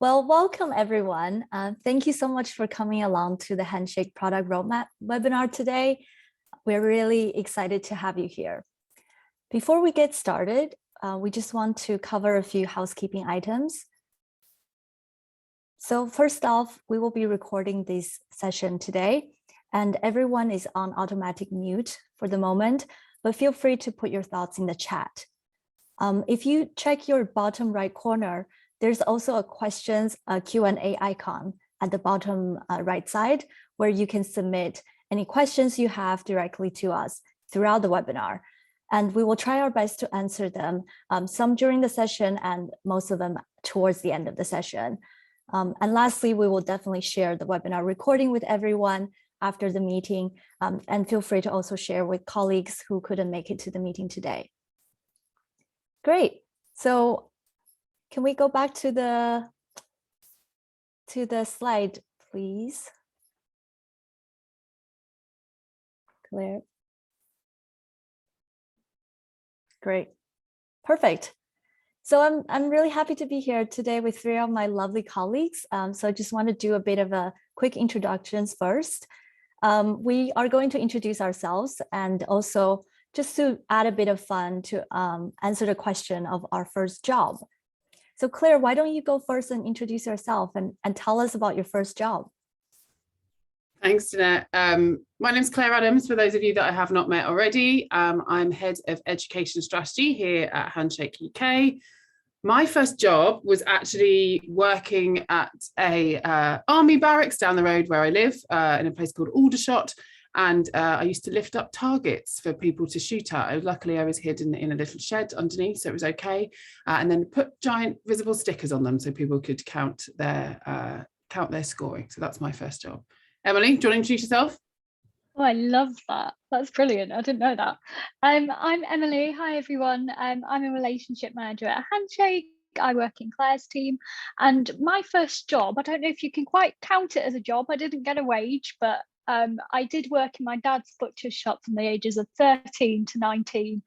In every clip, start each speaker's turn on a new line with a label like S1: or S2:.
S1: Well, welcome everyone. Thank you so much for coming along to the Handshake Product Roadmap webinar today. We're really excited to have you here. Before we get started, we just want to cover a few housekeeping items. So first off, we will be recording this session today, and everyone is on automatic mute for the moment, but feel free to put your thoughts in the chat. If you check your bottom right corner, there's also a questions Q&A icon at the bottom right side where you can submit any questions you have directly to us throughout the webinar. And we will try our best to answer them, some during the session and most of them towards the end of the session. And lastly, we will definitely share the webinar recording with everyone after the meeting, and feel free to also share with colleagues who couldn't make it to the meeting today. Great. So can we go back to the slide, please? Claire. Great. Perfect. So I'm really happy to be here today with three of my lovely colleagues. So I just want to do a bit of a quick introductions first. We are going to introduce ourselves and also just to add a bit of fun to answer the question of our first job. So Claire, why don't you go first and introduce yourself and tell us about your first job?
S2: Thanks, Jeanette. My name is Claire Adams, for those of you that I have not met already. I'm Head of Education Strategy here at Handshake UK. My first job was actually working at a army barracks down the road where I live, in a place called Aldershot. And I used to lift up targets for people to shoot at. Luckily, I was hidden in a little shed underneath, so it was okay. And then put giant visible stickers on them so people could count their scoring. So that's my first job. Emily, do you want to introduce yourself?
S3: Oh, I love that. That's brilliant. I didn't know that. I'm Emily. Hi, everyone. I'm a relationship manager at Handshake. I work in Claire's team. And my first job, I don't know if you can quite count it as a job. I didn't get a wage, but I did work in my dad's butcher's shop from the ages of 13 to 19.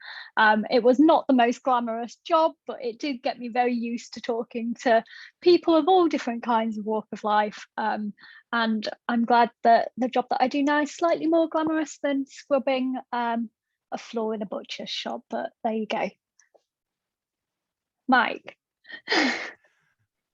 S3: It was not the most glamorous job, but it did get me very used to talking to people of all different kinds of walk of life. And I'm glad that the job that I do now is slightly more glamorous than scrubbing a floor in a butcher's shop, but there you go. Mike.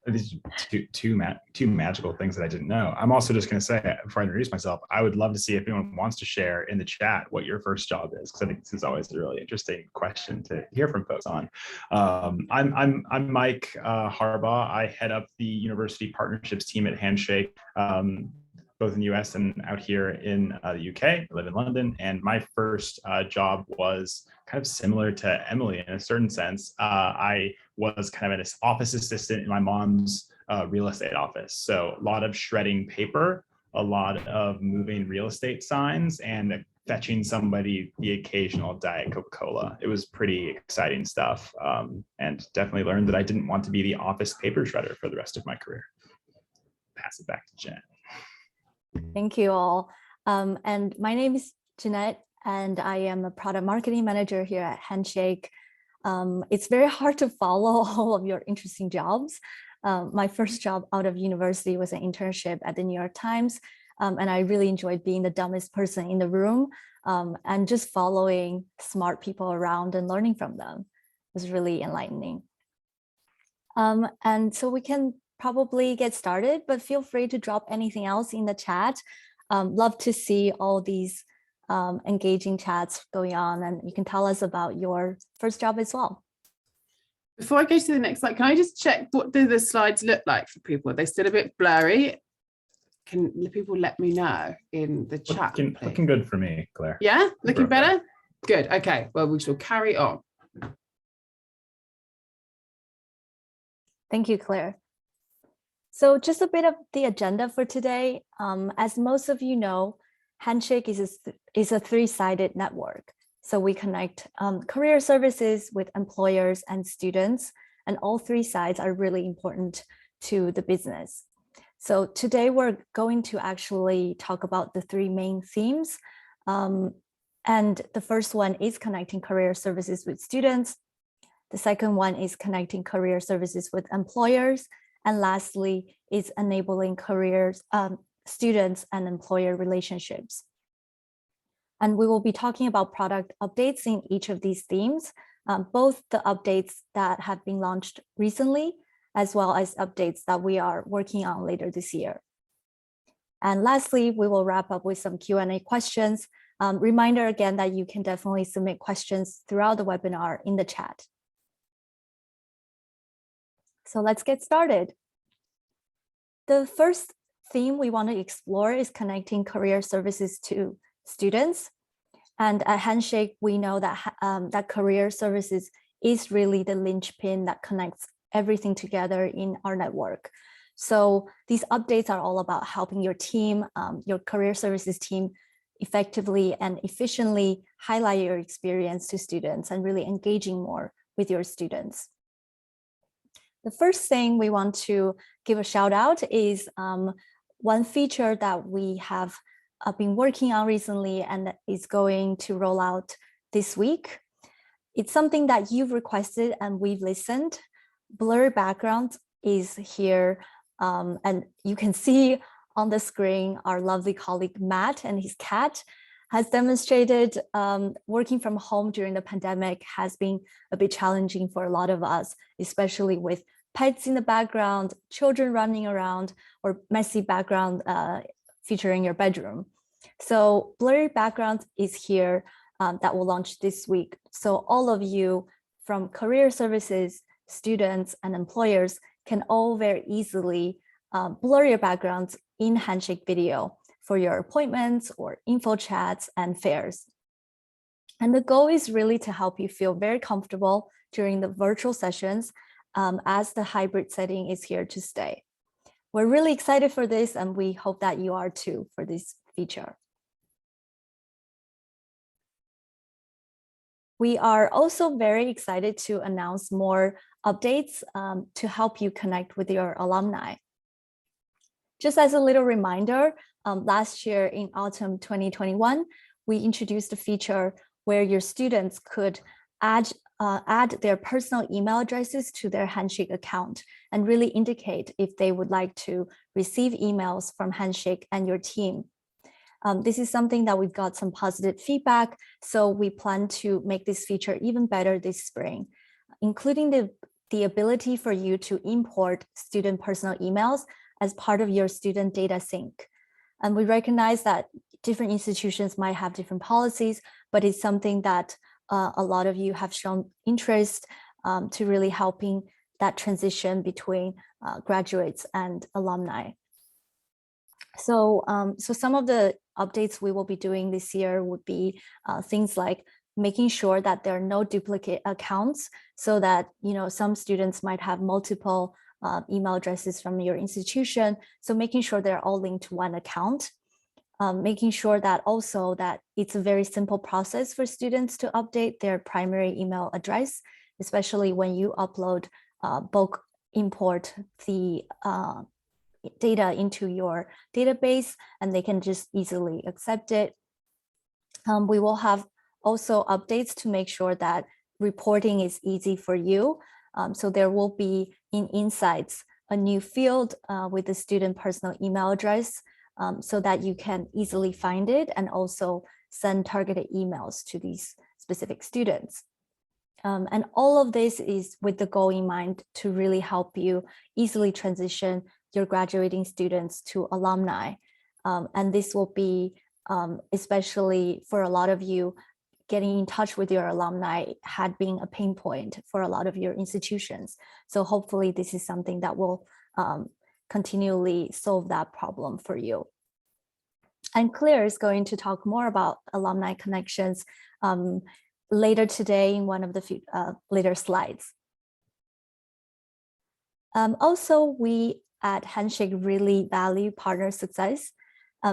S4: These are two magical things that I didn't know. I'm also just going to say, before I introduce myself, I would love to see if anyone wants to share in the chat what your first job is, because I think this is always a really interesting question to hear from folks on. I'm Mike Harbaugh. I head up the university partnerships team at Handshake, both in the US and out here in the UK. I live in London, and my first job was kind of similar to Emily in a certain sense. I was kind of an office assistant in my mom's real estate office. So a lot of shredding paper, a lot of moving real estate signs, and fetching somebody the occasional Diet Coca-Cola. It was pretty exciting stuff, and definitely learned that I didn't want to be the office paper shredder for the rest of my career. Pass it back to Jen.
S1: Thank you all. And my name is Jeanette, and I am a product marketing manager here at Handshake. It's very hard to follow all of your interesting jobs. My first job out of university was an internship at the New York Times, and I really enjoyed being the dumbest person in the room and just following smart people around and learning from them. It was really enlightening. And so we can probably get started, but feel free to drop anything else in the chat. Love to see all these engaging chats going on, and you can tell us about your first job as well.
S2: Before I go to the next slide, can I just check what do the slides look like for people? Are they still a bit blurry? Can people let me know in the chat?
S4: Looking good for me, Claire.
S2: Yeah, looking better? Good. Okay, well, we shall carry on.
S1: Thank you, Claire. So just a bit of the agenda for today. As most of you know, Handshake is a three-sided network. So we connect career services with employers and students, and all three sides are really important to the business. So today we're going to actually talk about the three main themes. And the first one is connecting career services with students. The second one is connecting career services with employers. And lastly, is enabling careers, students and employer relationships. And we will be talking about product updates in each of these themes, both the updates that have been launched recently, as well as updates that we are working on later this year. And lastly, we will wrap up with some Q&A questions. Reminder again that you can definitely submit questions throughout the webinar in the chat. So let's get started. The first theme we want to explore is connecting career services to students. And at Handshake, we know that, that career services is really the linchpin that connects everything together in our network. So these updates are all about helping your team, your career services team, effectively and efficiently highlight your experience to students and really engaging more with your students. The first thing we want to give a shout out is one feature that we have been working on recently and is going to roll out this week. It's something that you've requested and we've listened. Blur background is here, and you can see on the screen our lovely colleague Matt and his cat has demonstrated working from home during the pandemic has been a bit challenging for a lot of us, especially with pets in the background, children running around, or messy background featuring your bedroom. So blurry background is here that will launch this week. So all of you from career services, students, and employers can all very easily blur your backgrounds in Handshake video for your appointments or info chats and fairs. And the goal is really to help you feel very comfortable during the virtual sessions as the hybrid setting is here to stay. We're really excited for this, and we hope that you are too for this feature. We are also very excited to announce more updates to help you connect with your alumni. Just as a little reminder, last year in autumn 2021, we introduced a feature where your students could add their personal email addresses to their Handshake account and really indicate if they would like to receive emails from Handshake and your team. This is something that we've got some positive feedback, so we plan to make this feature even better this spring, including the ability for you to import student personal emails as part of your student data sync. And we recognize that different institutions might have different policies, but it's something that a lot of you have shown interest to really helping that transition between graduates and alumni. So, so some of the updates we will be doing this year would be things like making sure that there are no duplicate accounts, so that some students might have multiple email addresses from your institution. So making sure they're all linked to one account. Making sure that also that it's a very simple process for students to update their primary email address, especially when you upload bulk import the data into your database, and they can just easily accept it. We will have also updates to make sure that reporting is easy for you. So there will be in Insights a new field with the student personal email address, so that you can easily find it and also send targeted emails to these specific students. And all of this is with the goal in mind to really help you easily transition your graduating students to alumni. And this will be, especially for a lot of you, getting in touch with your alumni had been a pain point for a lot of your institutions. So hopefully this is something that will continually solve that problem for you. And Claire is going to talk more about alumni connections later today in one of the later slides. Also, we at Handshake really value partner success.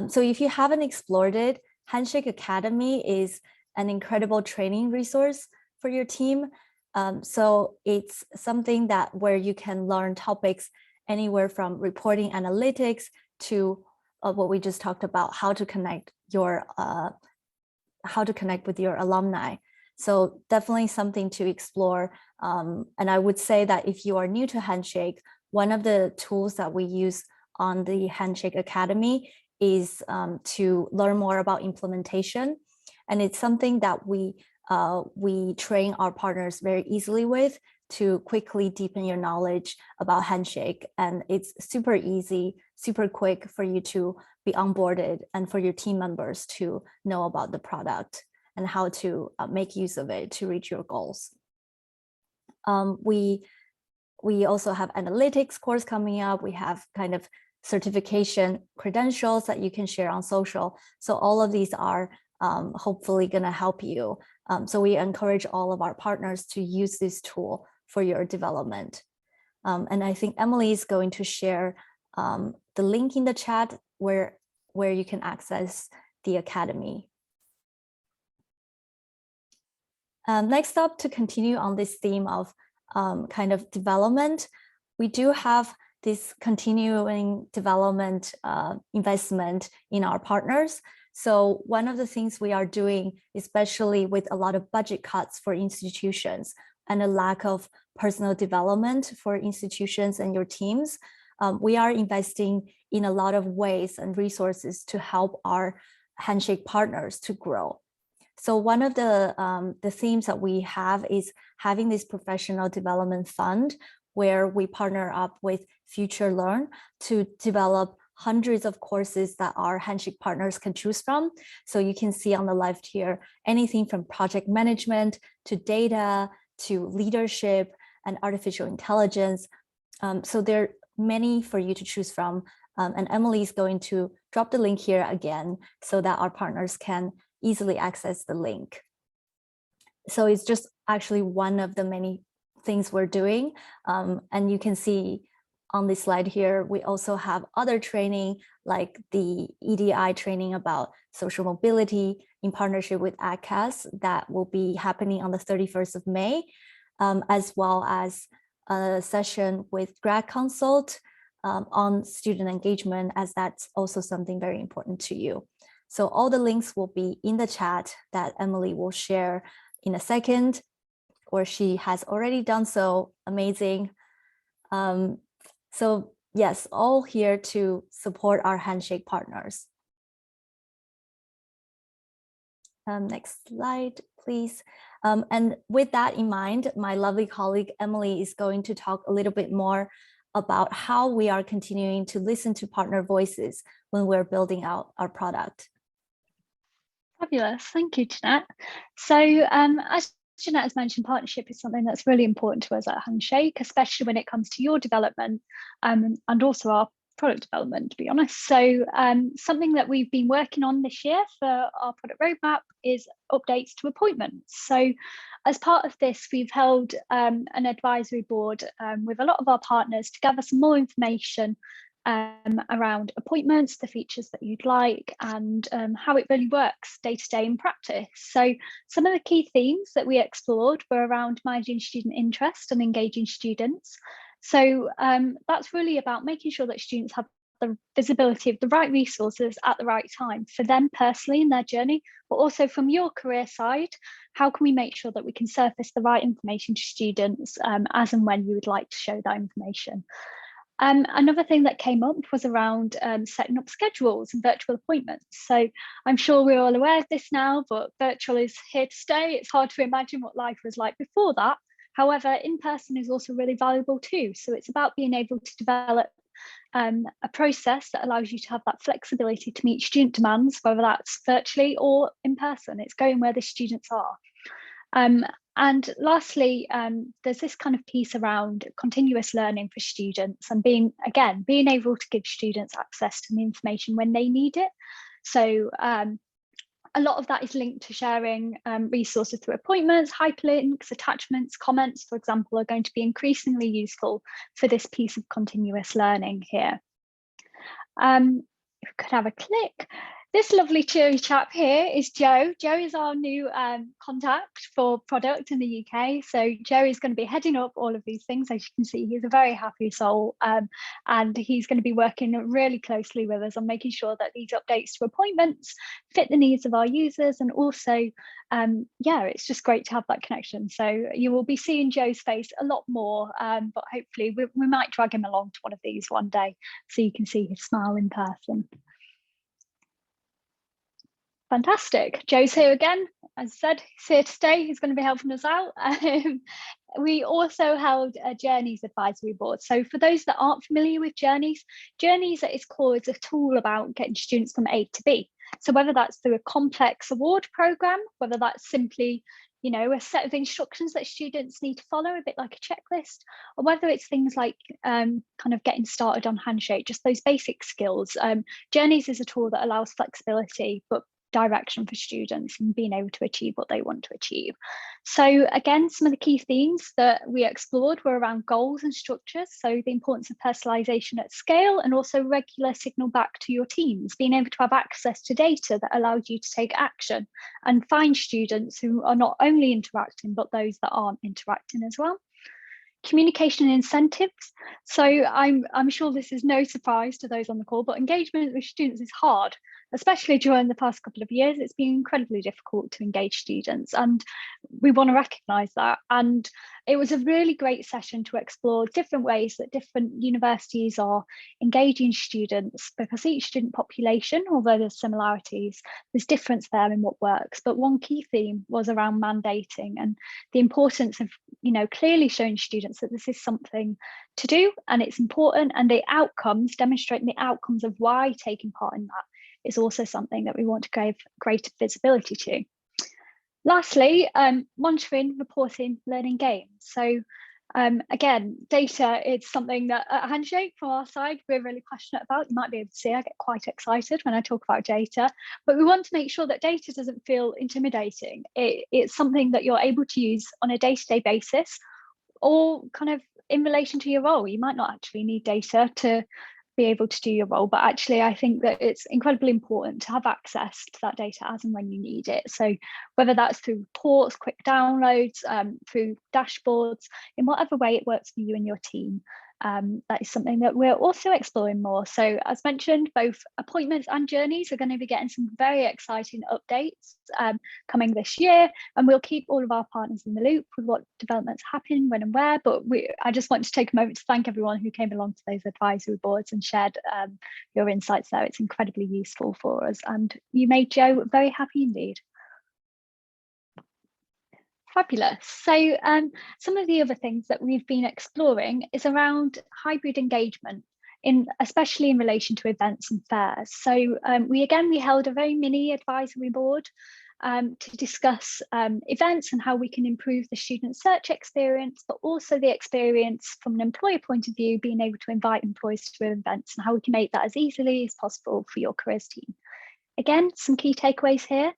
S1: So if you haven't explored it, Handshake Academy is an incredible training resource for your team. So it's something that where you can learn topics anywhere from reporting analytics to what we just talked about, how to connect with your alumni. So definitely something to explore. And I would say that if you are new to Handshake, one of the tools that we use on the Handshake Academy is to learn more about implementation. And it's something that we train our partners very easily with to quickly deepen your knowledge about Handshake. And it's super easy, super quick for you to be onboarded and for your team members to know about the product and how to make use of it to reach your goals. We also have analytics course coming up. We have kind of certification credentials that you can share on social. So all of these are hopefully going to help you. So we encourage all of our partners to use this tool for your development. And I think Emily is going to share the link in the chat where you can access the Academy. Next up, to continue on this theme of kind of development, we do have this continuing development investment in our partners. So one of the things we are doing, especially with a lot of budget cuts for institutions and a lack of personal development for institutions and your teams, we are investing in a lot of ways and resources to help our Handshake partners to grow. So one of the themes that we have is having this professional development fund where we partner up with Future Learn to develop hundreds of courses that our Handshake partners can choose from. So you can see on the left here, anything from project management to data to leadership and artificial intelligence. So there are many for you to choose from. And Emily is going to drop the link here again so that our partners can easily access the link. So it's just actually one of the many things we're doing. And you can see on this slide here, we also have other training like the EDI training about social mobility in partnership with ACAS that will be happening on the 31st of May, as well as a session with Grad Consult on student engagement, as that's also something very important to you. So all the links will be in the chat that Emily will share in a second, or she has already done so. Amazing. So yes, all here to support our Handshake partners. Next slide, please. And with that in mind, my lovely colleague Emily is going to talk a little bit more about how we are continuing to listen to partner voices when we're building out our product.
S3: Fabulous, thank you, Jeanette. So as Jeanette has mentioned, partnership is something that's really important to us at Handshake, especially when it comes to your development and also our product development, to be honest. So something that we've been working on this year for our product roadmap is updates to appointments. So as part of this, we've held an advisory board with a lot of our partners to gather some more information around appointments, the features that you'd like, and how it really works day to day in practice. So some of the key themes that we explored were around managing student interest and engaging students. So that's really about making sure that students have the visibility of the right resources at the right time for them personally in their journey, but also from your career side, how can we make sure that we can surface the right information to students as and when you would like to show that information. Another thing that came up was around setting up schedules and virtual appointments. So I'm sure we're all aware of this now, but virtual is here to stay. It's hard to imagine what life was like before that. However, in-person is also really valuable too. So it's about being able to develop a process that allows you to have that flexibility to meet student demands, whether that's virtually or in person. It's going where the students are. And lastly, there's this kind of piece around continuous learning for students and being able to give students access to the information when they need it. So a lot of that is linked to sharing resources through appointments, hyperlinks, attachments, comments, for example, are going to be increasingly useful for this piece of continuous learning here. If we could have a click. This lovely cheery chap here is Joe. Joe is our new contact for product in the UK. So Joe is going to be heading up all of these things. As you can see, he's a very happy soul, and he's going to be working really closely with us on making sure that these updates to appointments fit the needs of our users. And also, yeah, it's just great to have that connection. So you will be seeing Joe's face a lot more, but hopefully we might drag him along to one of these one day so you can see his smile in person. Fantastic. Joe's here again. As I said, he's here to stay. He's going to be helping us out. We also held a Journeys advisory board. So for those that aren't familiar with Journeys, Journeys at its core is a tool about getting students from A to B. So whether that's through a complex award program, whether that's simply, you know, a set of instructions that students need to follow, a bit like a checklist, or whether it's things like kind of getting started on Handshake, just those basic skills. Journeys is a tool that allows flexibility, but direction for students and being able to achieve what they want to achieve. So again, some of the key themes that we explored were around goals and structures. So the importance of personalization at scale, and also regular signal back to your teams, being able to have access to data that allows you to take action and find students who are not only interacting, but those that aren't interacting as well. Communication and incentives. So I'm sure this is no surprise to those on the call, but engagement with students is hard, especially during the past couple of years. It's been incredibly difficult to engage students, and we want to recognise that. And it was a really great session to explore different ways that different universities are engaging students, because each student population, although there's similarities, there's difference there in what works. But one key theme was around mandating and the importance of, you know, clearly showing students that this is something to do and it's important, and the outcomes, demonstrating the outcomes of why taking part in that is also something that we want to give greater visibility to. Lastly, monitoring, reporting, learning games. So again, data is something that at Handshake from our side, we're really passionate about. You might be able to see I get quite excited when I talk about data, but we want to make sure that data doesn't feel intimidating. It's something that you're able to use on a day-to-day basis, or kind of in relation to your role. You might not actually need data to be able to do your role, but actually I think that it's incredibly important to have access to that data as and when you need it. So whether that's through reports, quick downloads, through dashboards, in whatever way it works for you and your team, that is something that we're also exploring more. So as mentioned, both appointments and journeys are going to be getting some very exciting updates coming this year, and we'll keep all of our partners in the loop with what developments happen, when and where. But I just want to take a moment to thank everyone who came along to those advisory boards and shared your insights there. It's incredibly useful for us, and you made Joe very happy indeed. Fabulous. So some of the other things that we've been exploring is around hybrid engagement, especially in relation to events and fairs. So we held a very mini advisory board to discuss events and how we can improve the student search experience, but also the experience from an employer point of view, being able to invite employees to events and how we can make that as easily as possible for your careers team. Again, some key takeaways here.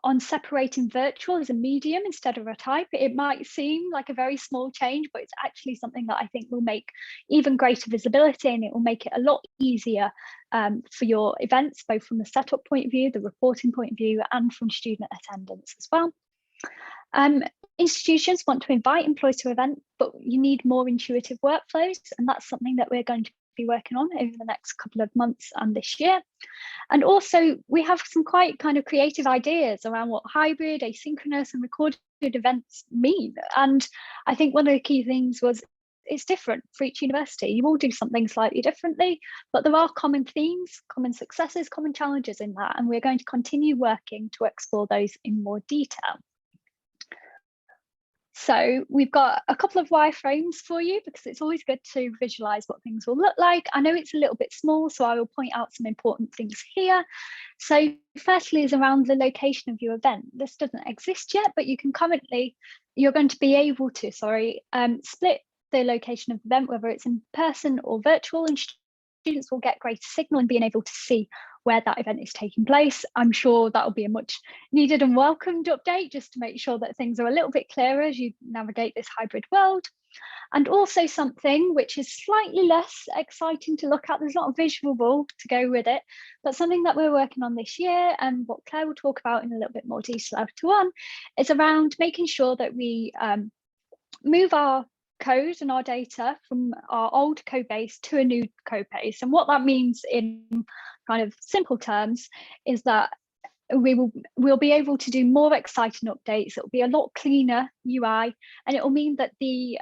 S3: On separating virtual as a medium instead of a type. It might seem like a very small change, but it's actually something that I think will make even greater visibility, and it will make it a lot easier for your events, both from the setup point of view, the reporting point of view, and from student attendance as well. Institutions want to invite employees to events, but you need more intuitive workflows, and that's something that we're going to be working on over the next couple of months and this year. And also we have some quite kind of creative ideas around what hybrid, asynchronous and recorded events mean. And I think one of the key things was it's different for each university. You all do something slightly differently, but there are common themes, common successes, common challenges in that, and we're going to continue working to explore those in more detail. So we've got a couple of wireframes for you, because it's always good to visualize what things will look like. I know it's a little bit small, so I will point out some important things here. So firstly is around the location of your event. This doesn't exist yet, but you're going to be able to, split the location of the event, whether it's in person or virtual, and students will get greater signal in being able to see where that event is taking place. I'm sure that will be a much needed and welcomed update, just to make sure that things are a little bit clearer as you navigate this hybrid world. And also something which is slightly less exciting to look at, there's not a visual to go with it, but something that we're working on this year, and what Claire will talk about in a little bit more detail later on, is around making sure that we move our code and our data from our old code base to a new code base. And what that means in kind of simple terms is that we'll be able to do more exciting updates. It'll be a lot cleaner UI, and it will mean that the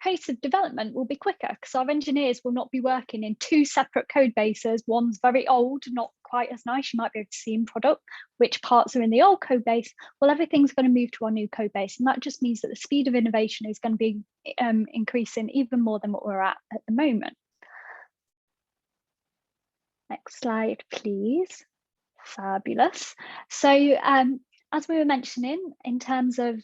S3: pace of development will be quicker, because our engineers will not be working in two separate code bases. One's very old, not quite as nice. You might be able to see in product which parts are in the old code base. Well, everything's going to move to our new code base, and that just means that the speed of innovation is going to be increasing even more than what we're at the moment. Next slide, please. Fabulous. So as we were mentioning, in terms of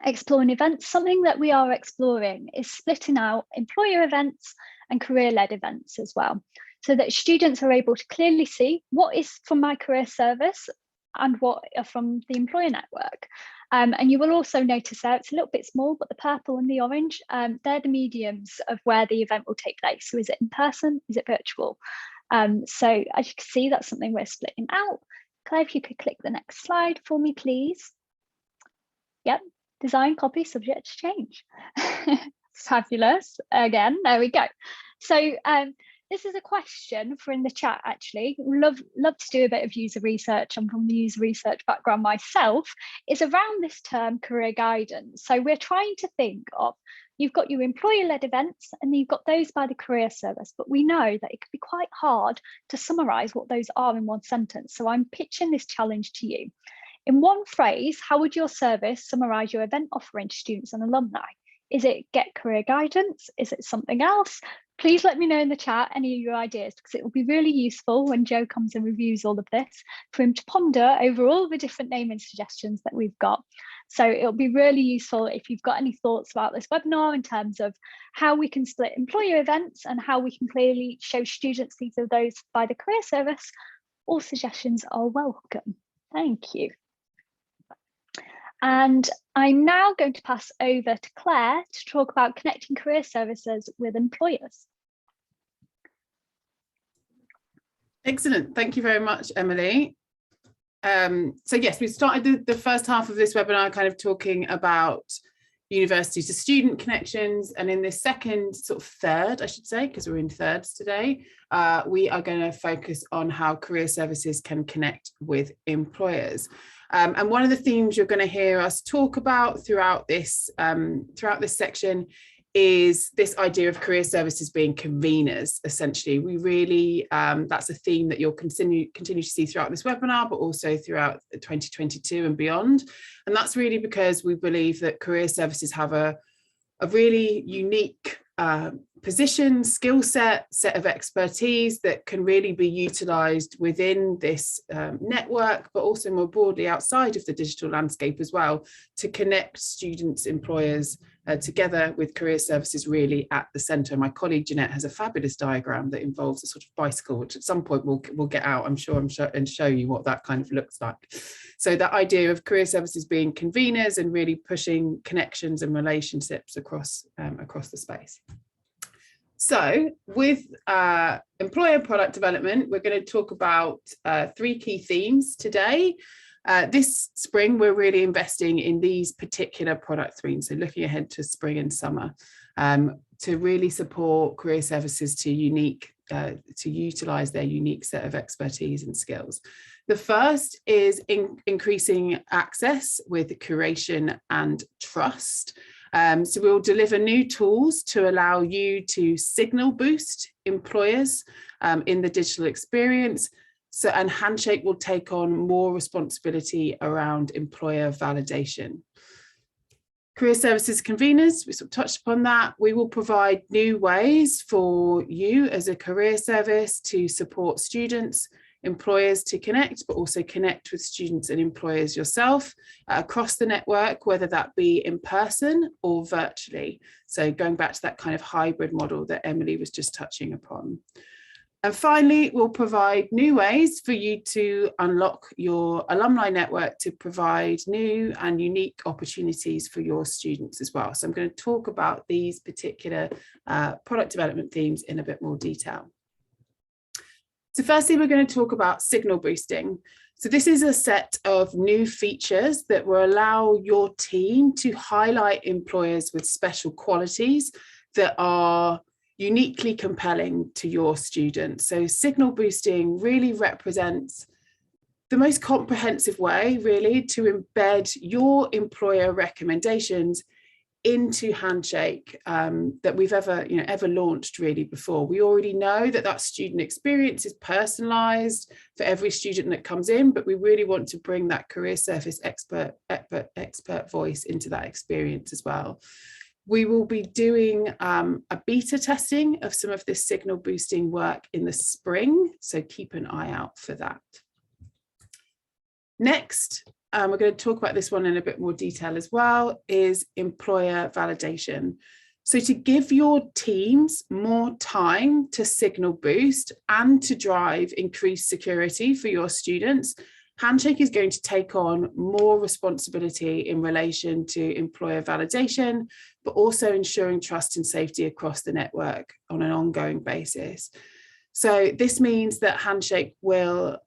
S3: exploring events, something that we are exploring is splitting out employer events and career-led events as well, so that students are able to clearly see what is from my career service and what are from the employer network. And you will also notice there it's a little bit small, but the purple and the orange, they're the mediums of where the event will take place. So is it in person? Is it virtual? So as you can see, that's something we're splitting out. Claire, if you could click the next slide for me, please. Yep, design, copy, subject to change. Fabulous. Again, there we go. So this is a question for in the chat, actually. Love to do a bit of user research. I'm from the user research background myself. It's around this term career guidance. So we're trying to think of, you've got your employer-led events and you've got those by the career service, but we know that it can be quite hard to summarize what those are in one sentence. So I'm pitching this challenge to you. In one phrase, how would your service summarize your event offering to students and alumni? Is it get career guidance? Is it something else? Please let me know in the chat any of your ideas, because it will be really useful when Joe comes and reviews all of this for him to ponder over all the different naming suggestions that we've got. So it'll be really useful if you've got any thoughts about this webinar in terms of how we can split employer events and how we can clearly show students these are those by the career service. All suggestions are welcome. Thank you. And I'm now going to pass over to Claire to talk about connecting career services with employers.
S2: Excellent. Thank you very much, Emily. So yes, we started the first half of this webinar kind of talking about university to student connections. And in this second, sort of third, I should say, because we're in thirds today, we are going to focus on how career services can connect with employers. And one of the themes you're going to hear us talk about throughout this section is this idea of career services being conveners. Essentially, we really that's a theme that you'll continue to see throughout this webinar, but also throughout 2022 and beyond. And that's really because we believe that career services have a really unique position, skill set of expertise that can really be utilised within this network, but also more broadly outside of the digital landscape as well, to connect students, employers together with career services really at the centre. My colleague Jeanette has a fabulous diagram that involves a sort of bicycle, which at some point we'll get out, I'm sure, and show you what that kind of looks like. So that idea of career services being conveners and really pushing connections and relationships across the space. So with employer product development, we're going to talk about three key themes today. This spring, we're really investing in these particular product themes. So looking ahead to spring and summer to really support career services to utilise their unique set of expertise and skills. The first is increasing access with curation and trust. So we'll deliver new tools to allow you to signal boost employers in the digital experience. And Handshake will take on more responsibility around employer validation. Career services conveners, we sort of touched upon that. We will provide new ways for you as a career service to support students, employers to connect, but also connect with students and employers yourself across the network, whether that be in person or virtually. So going back to that kind of hybrid model that Emily was just touching upon. And finally, we'll provide new ways for you to unlock your alumni network to provide new and unique opportunities for your students as well. So I'm going to talk about these particular product development themes in a bit more detail. So firstly, we're going to talk about signal boosting. So this is a set of new features that will allow your team to highlight employers with special qualities that are uniquely compelling to your students. So signal boosting really represents the most comprehensive way really to embed your employer recommendations into Handshake that we've ever launched really before. We already know that that student experience is personalized for every student that comes in, but we really want to bring that career service expert voice into that experience as well. We will be doing a beta testing of some of this signal boosting work in the spring, so keep an eye out for that. Next, we're going to talk about this one in a bit more detail as well, is employer validation. So to give your teams more time to signal boost and to drive increased security for your students, Handshake is going to take on more responsibility in relation to employer validation, but also ensuring trust and safety across the network on an ongoing basis. So this means that Handshake will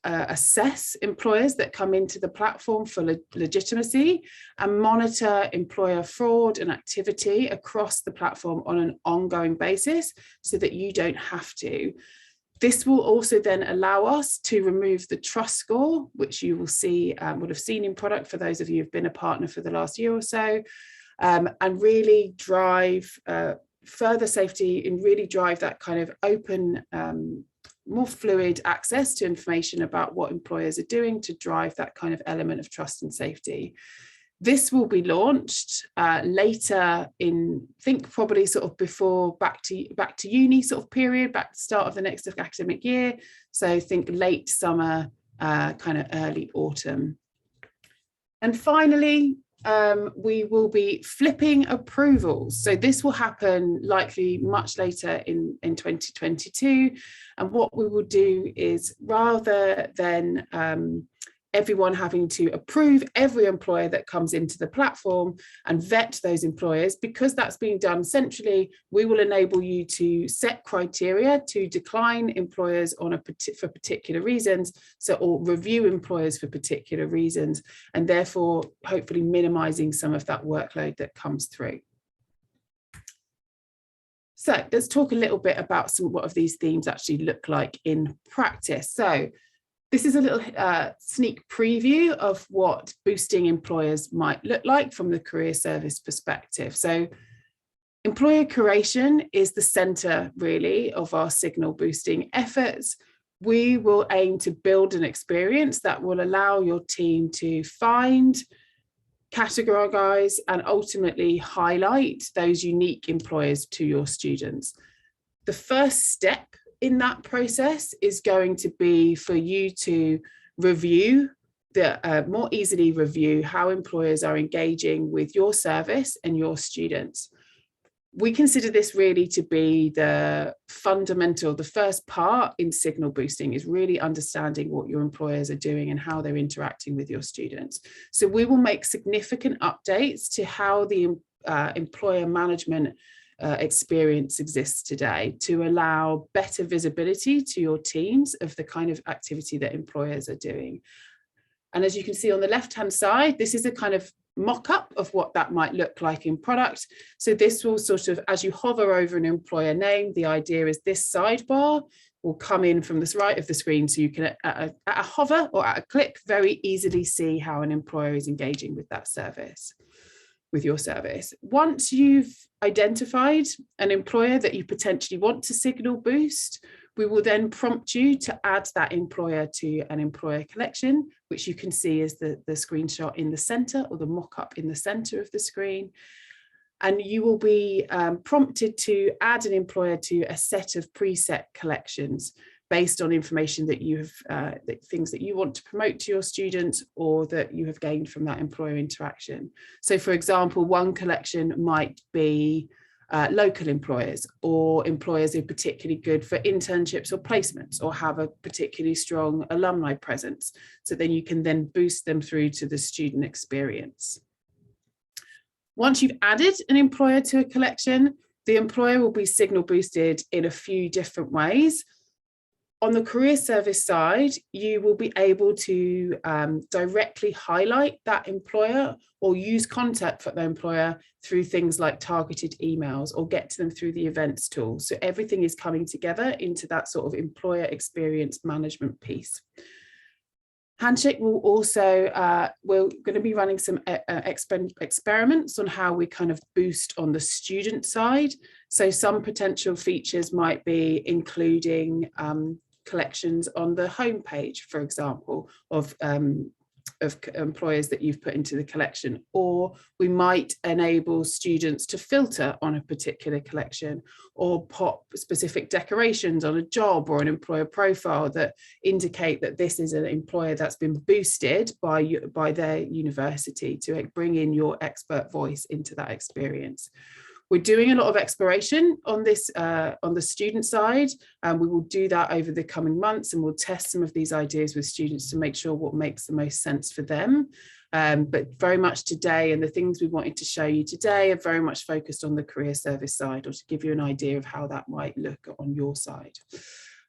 S2: assess employers that come into the platform for legitimacy and monitor employer fraud and activity across the platform on an ongoing basis so that you don't have to. This will also then allow us to remove the trust score, which you will see, would have seen in product for those of you who've been a partner for the last year or so, and really drive further safety and really drive that kind of open, more fluid access to information about what employers are doing to drive that kind of element of trust and safety. This will be launched later in, I think probably sort of before back to uni sort of period, back to the start of the next academic year. So think late summer, kind of early autumn. And finally, we will be flipping approvals. So this will happen likely much later in 2022. And what we will do is, rather than everyone having to approve every employer that comes into the platform and vet those employers, because that's being done centrally, we will enable you to set criteria to decline employers on for particular reasons, or review employers for particular reasons, and therefore hopefully minimizing some of that workload that comes through. So let's talk a little bit about what of these themes actually look like in practice. So this is a little sneak preview of what boosting employers might look like from the career service perspective. So employer curation is the center really of our signal boosting efforts. We will aim to build an experience that will allow your team to find, categorize, and ultimately highlight those unique employers to your students. The first step in that process is going to be for you to review more easily review how employers are engaging with your service and your students. We consider this really to be the first part in signal boosting, is really understanding what your employers are doing and how they're interacting with your students. So we will make significant updates to how the employer management experience exists today to allow better visibility to your teams of the kind of activity that employers are doing. And as you can see on the left-hand side, this is a kind of mock-up of what that might look like in product. So this will sort of, as you hover over an employer name, the idea is this sidebar will come in from the right of the screen, so you can at a hover or at a click very easily see how an employer is engaging with that service, with your service. Once you've identified an employer that you potentially want to signal boost, we will then prompt you to add that employer to an employer collection, which you can see as the screenshot in the center, or the mock-up in the center of the screen. And you will be prompted to add an employer to a set of preset collections based on information that you have, things that you want to promote to your students or that you have gained from that employer interaction. So for example, one collection might be local employers, or employers who are particularly good for internships or placements, or have a particularly strong alumni presence. So then you can then boost them through to the student experience. Once you've added an employer to a collection, the employer will be signal boosted in a few different ways. On the career service side, you will be able to directly highlight that employer or use contact for the employer through things like targeted emails, or get to them through the events tool. So everything is coming together into that sort of employer experience management piece. Handshake will also, we're going to be running some experiments on how we kind of boost on the student side. So some potential features might be including collections on the homepage, for example, of employers that you've put into the collection, or we might enable students to filter on a particular collection, or pop specific decorations on a job or an employer profile that indicate that this is an employer that's been boosted by their university, to bring in your expert voice into that experience. We're doing a lot of exploration on this, on the student side, and we will do that over the coming months, and we'll test some of these ideas with students to make sure what makes the most sense for them. But very much today, and the things we wanted to show you today are very much focused on the career service side, or to give you an idea of how that might look on your side.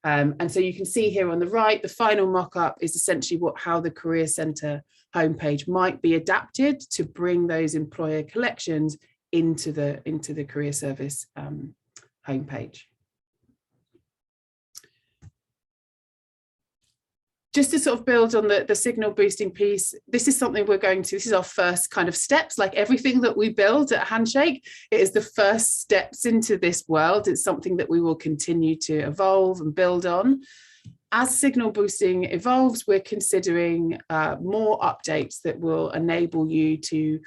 S2: And so you can see here on the right, the final mock-up is essentially how the Career Centre homepage might be adapted to bring those employer collections into the career service homepage. Just to sort of build on the signal boosting piece, this is something this is our first kind of steps. Like everything that we build at Handshake, it is the first steps into this world. It's something that we will continue to evolve and build on. As signal boosting evolves, we're considering more updates that will enable you to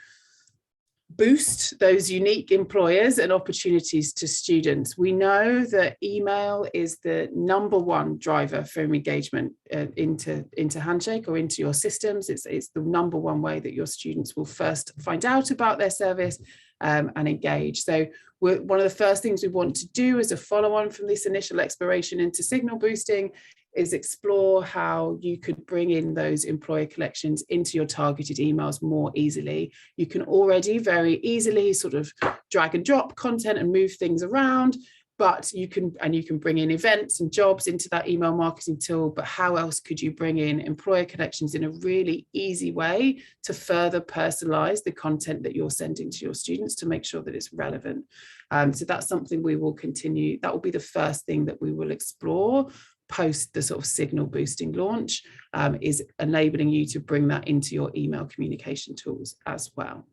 S2: boost those unique employers and opportunities to students. We know that email is the #1 driver for engagement into Handshake or into your systems. It's the #1 way that your students will first find out about their service and engage. So one of the first things we want to do as a follow-on from this initial exploration into signal boosting is explore how you could bring in those employer collections into your targeted emails more easily. You can already very easily sort of drag and drop content and move things around, but you can bring in events and jobs into that email marketing tool. But how else could you bring in employer connections in a really easy way to further personalize the content that you're sending to your students to make sure that it's relevant? So that's something we will continue. That will be the first thing that we will explore post the sort of signal boosting launch, is enabling you to bring that into your email communication tools as well.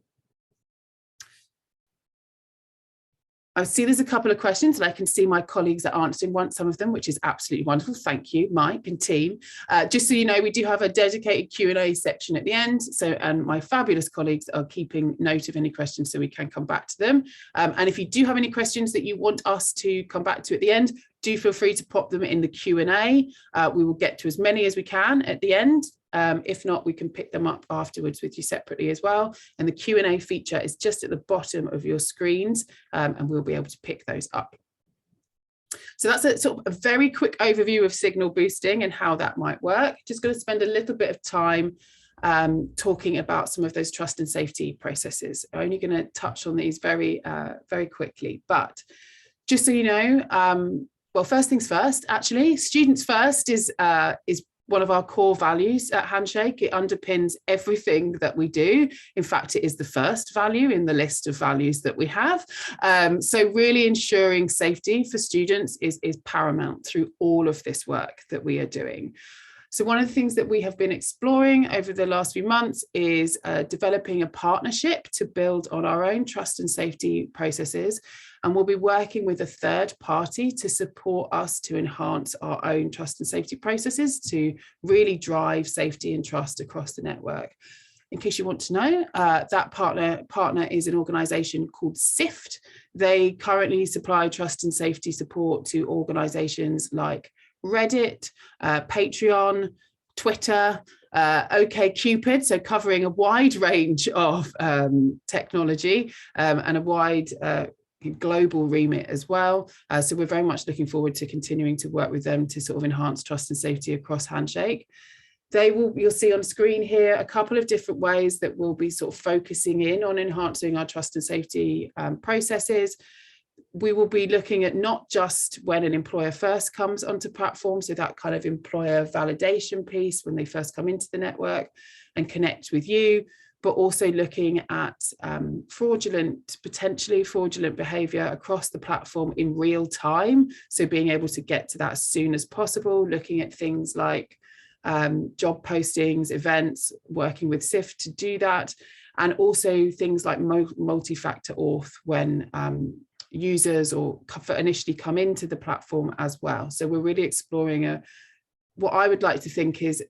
S2: I see there's a couple of questions, and I can see my colleagues are answering some of them, which is absolutely wonderful. Thank you, Mike and team. Just so you know, we do have a dedicated Q&A section at the end. So, and my fabulous colleagues are keeping note of any questions so we can come back to them. And if you do have any questions that you want us to come back to at the end, do feel free to pop them in the Q&A. We will get to as many as we can at the end. If not, we can pick them up afterwards with you separately as well. And the Q&A feature is just at the bottom of your screens, and we'll be able to pick those up. So that's a sort of a very quick overview of signal boosting and how that might work. Just going to spend a little bit of time talking about some of those trust and safety processes. I'm only going to touch on these very quickly, but just so you know, well, first things first, actually, students first is one of our core values at Handshake. It underpins everything that we do. In fact, it is the first value in the list of values that we have. So really ensuring safety for students is paramount through all of this work that we are doing. So one of the things that we have been exploring over the last few months is developing a partnership to build on our own trust and safety processes. And we'll be working with a third party to support us to enhance our own trust and safety processes to really drive safety and trust across the network. In case you want to know, that partner is an organisation called SIFT. They currently supply trust and safety support to organisations like Reddit, Patreon, Twitter, OkCupid, so covering a wide range of technology and a wide global remit as well. So we're very much looking forward to continuing to work with them to sort of enhance trust and safety across Handshake. You'll see on screen here a couple of different ways that we'll be sort of focusing in on enhancing our trust and safety processes. We will be looking at not just when an employer first comes onto platform, so that kind of employer validation piece when they first come into the network and connect with you, but also looking at potentially fraudulent behaviour across the platform in real time. So being able to get to that as soon as possible, looking at things like job postings, events, working with SIFT to do that, and also things like multi-factor auth when users or initially come into the platform as well. So we're really exploring what I would like to think is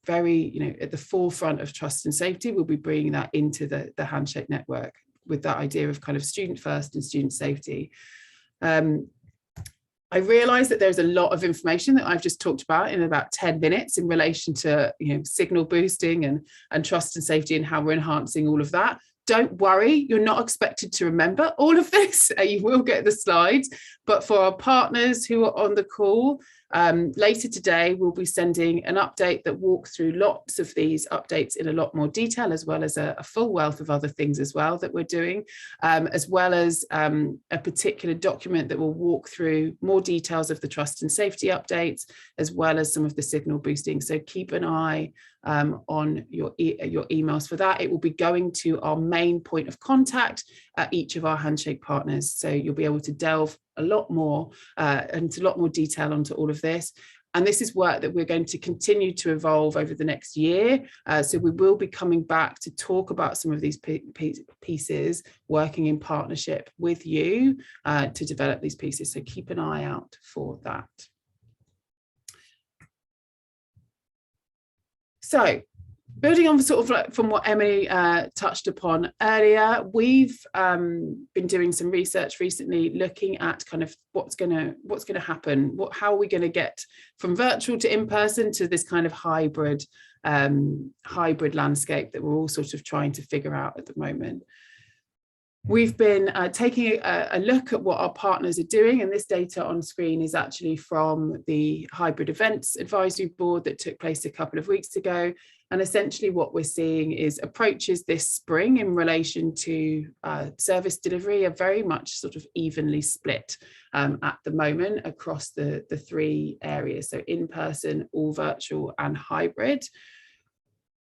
S2: very, at the forefront of trust and safety. We'll be bringing that into the Handshake network with that idea of kind of student first and student safety. I realise that there's a lot of information that I've just talked about in about 10 minutes in relation to signal boosting and trust and safety and how we're enhancing all of that. Don't worry, you're not expected to remember all of this. You will get the slides, but for our partners who are on the call, later today, we'll be sending an update that walks through lots of these updates in a lot more detail, as well as a full wealth of other things as well that we're doing, as well as a particular document that will walk through more details of the trust and safety updates, as well as some of the signal boosting. So keep an eye on your emails for that. It will be going to our main point of contact at each of our Handshake partners. So you'll be able to delve a lot more into a lot more detail onto all of this. And this is work that we're going to continue to evolve over the next year. So we will be coming back to talk about some of these pieces, working in partnership with you to develop these pieces. So keep an eye out for that. So building on sort of like from what Emily touched upon earlier, we've been doing some research recently looking at kind of what's going to happen, how are we going to get from virtual to in-person to this kind of hybrid landscape that we're all sort of trying to figure out at the moment. We've been taking a look at what our partners are doing, and this data on screen is actually from the Hybrid Events Advisory Board that took place a couple of weeks ago. And essentially what we're seeing is approaches this spring in relation to service delivery are very much sort of evenly split at the moment across the three areas, so in-person, all virtual and hybrid.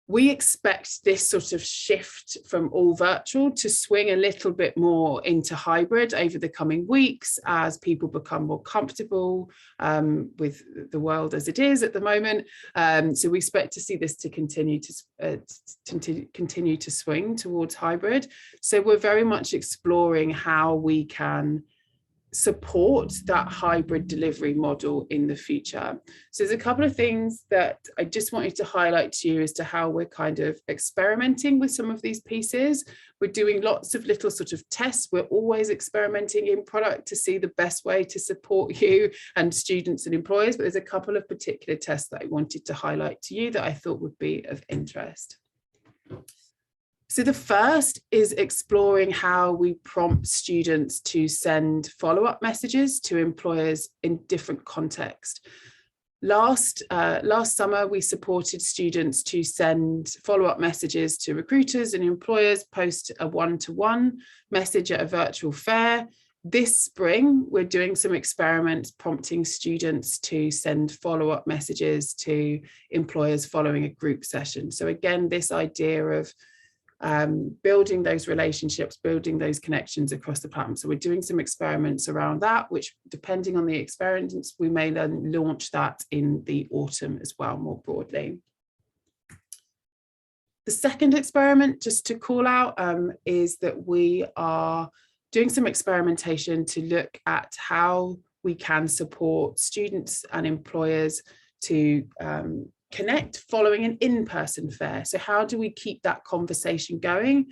S2: We expect this sort of shift from all virtual to swing a little bit more into hybrid over the coming weeks as people become more comfortable with the world as it is at the moment. So we expect to see this to continue to swing towards hybrid. So we're very much exploring how we can support that hybrid delivery model in the future. So there's a couple of things that I just wanted to highlight to you as to how we're kind of experimenting with some of these pieces. We're doing lots of little sort of tests. We're always experimenting in product to see the best way to support you and students and employers, but there's a couple of particular tests that I wanted to highlight to you that I thought would be of interest. So the first is exploring how we prompt students to send follow-up messages to employers in different contexts. Last summer, we supported students to send follow-up messages to recruiters and employers, post a one-to-one message at a virtual fair. This spring, we're doing some experiments prompting students to send follow-up messages to employers following a group session. So again, this idea of building those relationships, building those connections across the platform. So we're doing some experiments around that, which depending on the experiments, we may then launch that in the autumn as well, more broadly. The second experiment, just to call out, is that we are doing some experimentation to look at how we can support students and employers to connect following an in-person fair. So how do we keep that conversation going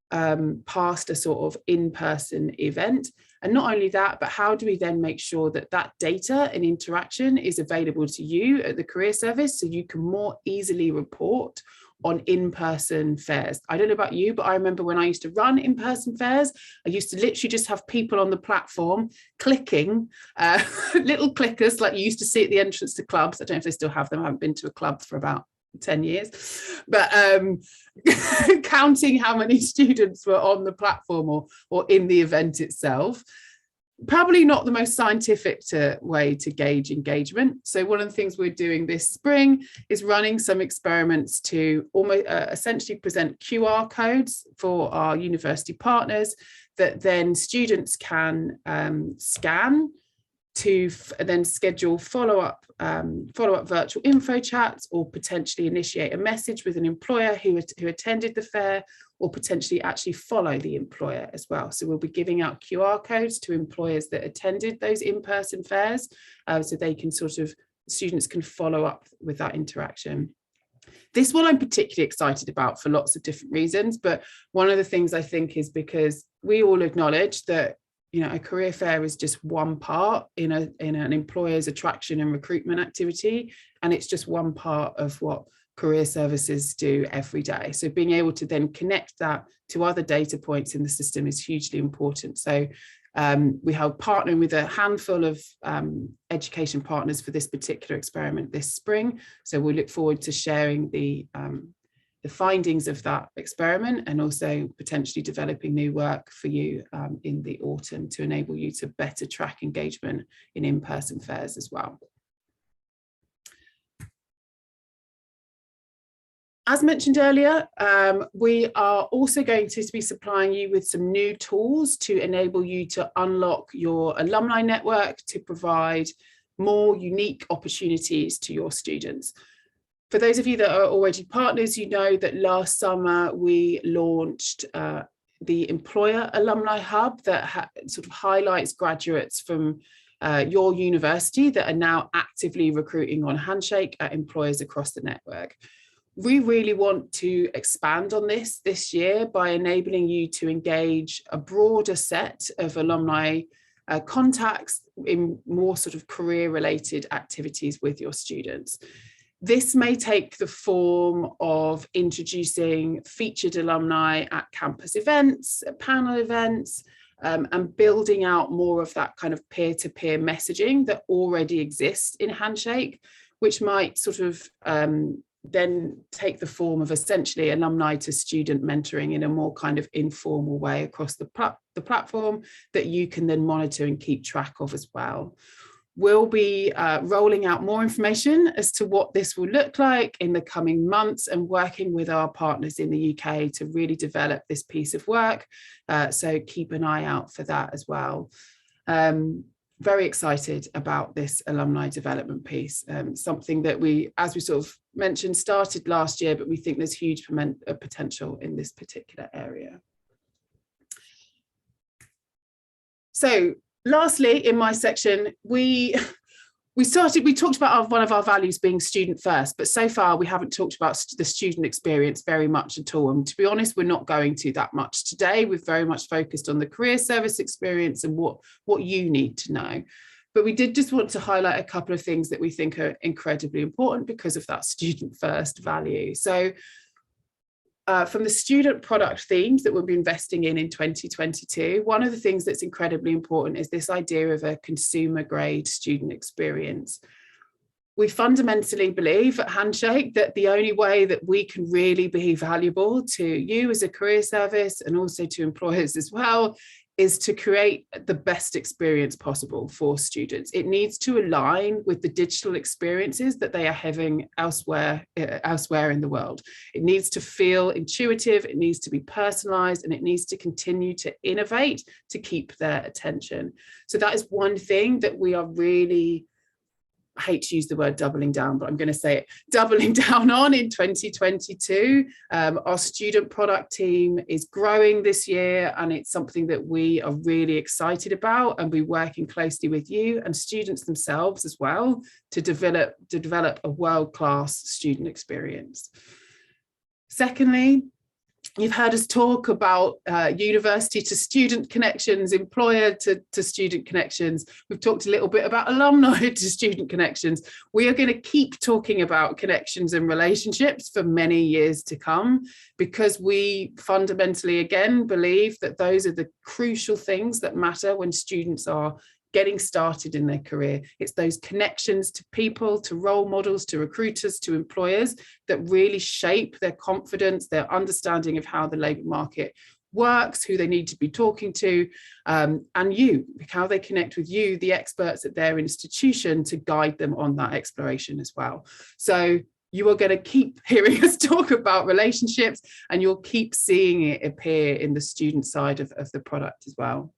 S2: past a sort of in-person event? And not only that, but how do we then make sure that that data and interaction is available to you at the career service so you can more easily report on in-person fairs. I don't know about you, but I remember when I used to run in-person fairs, I used to literally just have people on the platform clicking, little clickers like you used to see at the entrance to clubs. I don't know if they still have them. I haven't been to a club for about 10 years, but counting how many students were on the platform or in the event itself. Probably not the most scientific way to gauge engagement. So one of the things we're doing this spring is running some experiments to almost essentially present QR codes for our university partners that then students can scan to then schedule follow-up virtual info chats, or potentially initiate a message with an employer who attended the fair, or potentially actually follow the employer as well. So we'll be giving out QR codes to employers that attended those in-person fairs, so they can students can follow up with that interaction. This one I'm particularly excited about for lots of different reasons, but one of the things I think is because we all acknowledge that a career fair is just one part in an employer's attraction and recruitment activity, and it's just one part of what career services do every day. So being able to then connect that to other data points in the system is hugely important. So we have partnering with a handful of education partners for this particular experiment this spring. So we look forward to sharing the findings of that experiment, and also potentially developing new work for you in the autumn to enable you to better track engagement in in-person fairs as well. As mentioned earlier, we are also going to be supplying you with some new tools to enable you to unlock your alumni network to provide more unique opportunities to your students. For those of you that are already partners, you know that last summer we launched the Employer Alumni Hub that highlights graduates from your university that are now actively recruiting on Handshake at employers across the network. We really want to expand on this year by enabling you to engage a broader set of alumni contacts in more career-related activities with your students. This may take the form of introducing featured alumni at campus events, at panel events, and building out more of that kind of peer-to-peer messaging that already exists in Handshake, which might then take the form of essentially alumni to student mentoring in a more kind of informal way across the platform that you can then monitor and keep track of as well. We'll be rolling out more information as to what this will look like in the coming months, and working with our partners in the UK to really develop this piece of work. So keep an eye out for that as well. Very excited about this alumni development piece, something that we, as we mentioned, started last year, but we think there's huge potential in this particular area. So lastly, in my section, we talked about one of our values being student first, but so far we haven't talked about the student experience very much at all. And to be honest, we're not going to that much today. We've very much focused on the career service experience and what you need to know. But we did just want to highlight a couple of things that we think are incredibly important because of that student first value. So from the student product themes that we'll be investing in 2022, one of the things that's incredibly important is this idea of a consumer grade student experience. We fundamentally believe at Handshake that the only way that we can really be valuable to you as a career service, and also to employers as well, is to create the best experience possible for students. It needs to align with the digital experiences that they are having elsewhere in the world. It needs to feel intuitive, it needs to be personalized, and it needs to continue to innovate to keep their attention. So that is one thing that we are really, I hate to use the word doubling down, but I'm going to say it, doubling down on in 2022. Our student product team is growing this year, and it's something that we are really excited about, and we're working closely with you and students themselves as well to develop a world-class student experience. Secondly, You've heard us talk about university to student connections, employer to student connections. We've talked a little bit about alumni to student connections. We are going to keep talking about connections and relationships for many years to come, because we fundamentally, again, believe that those are the crucial things that matter when students are getting started in their career. It's those connections to people, to role models, to recruiters, to employers that really shape their confidence, their understanding of how the labour market works, who they need to be talking to, and how they connect with you, the experts at their institution, to guide them on that exploration as well. So you are going to keep hearing us talk about relationships, and you'll keep seeing it appear in the student side of the product as well.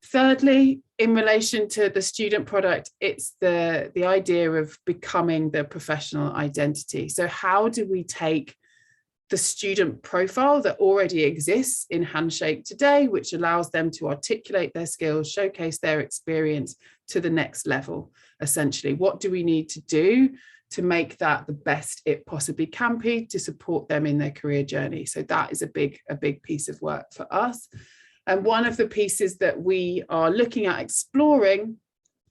S2: Thirdly, in relation to the student product, it's the idea of becoming the professional identity. So how do we take the student profile that already exists in Handshake today, which allows them to articulate their skills, showcase their experience to the next level, essentially? What do we need to do to make that the best it possibly can be to support them in their career journey? So that is a big piece of work for us. And one of the pieces that we are looking at exploring,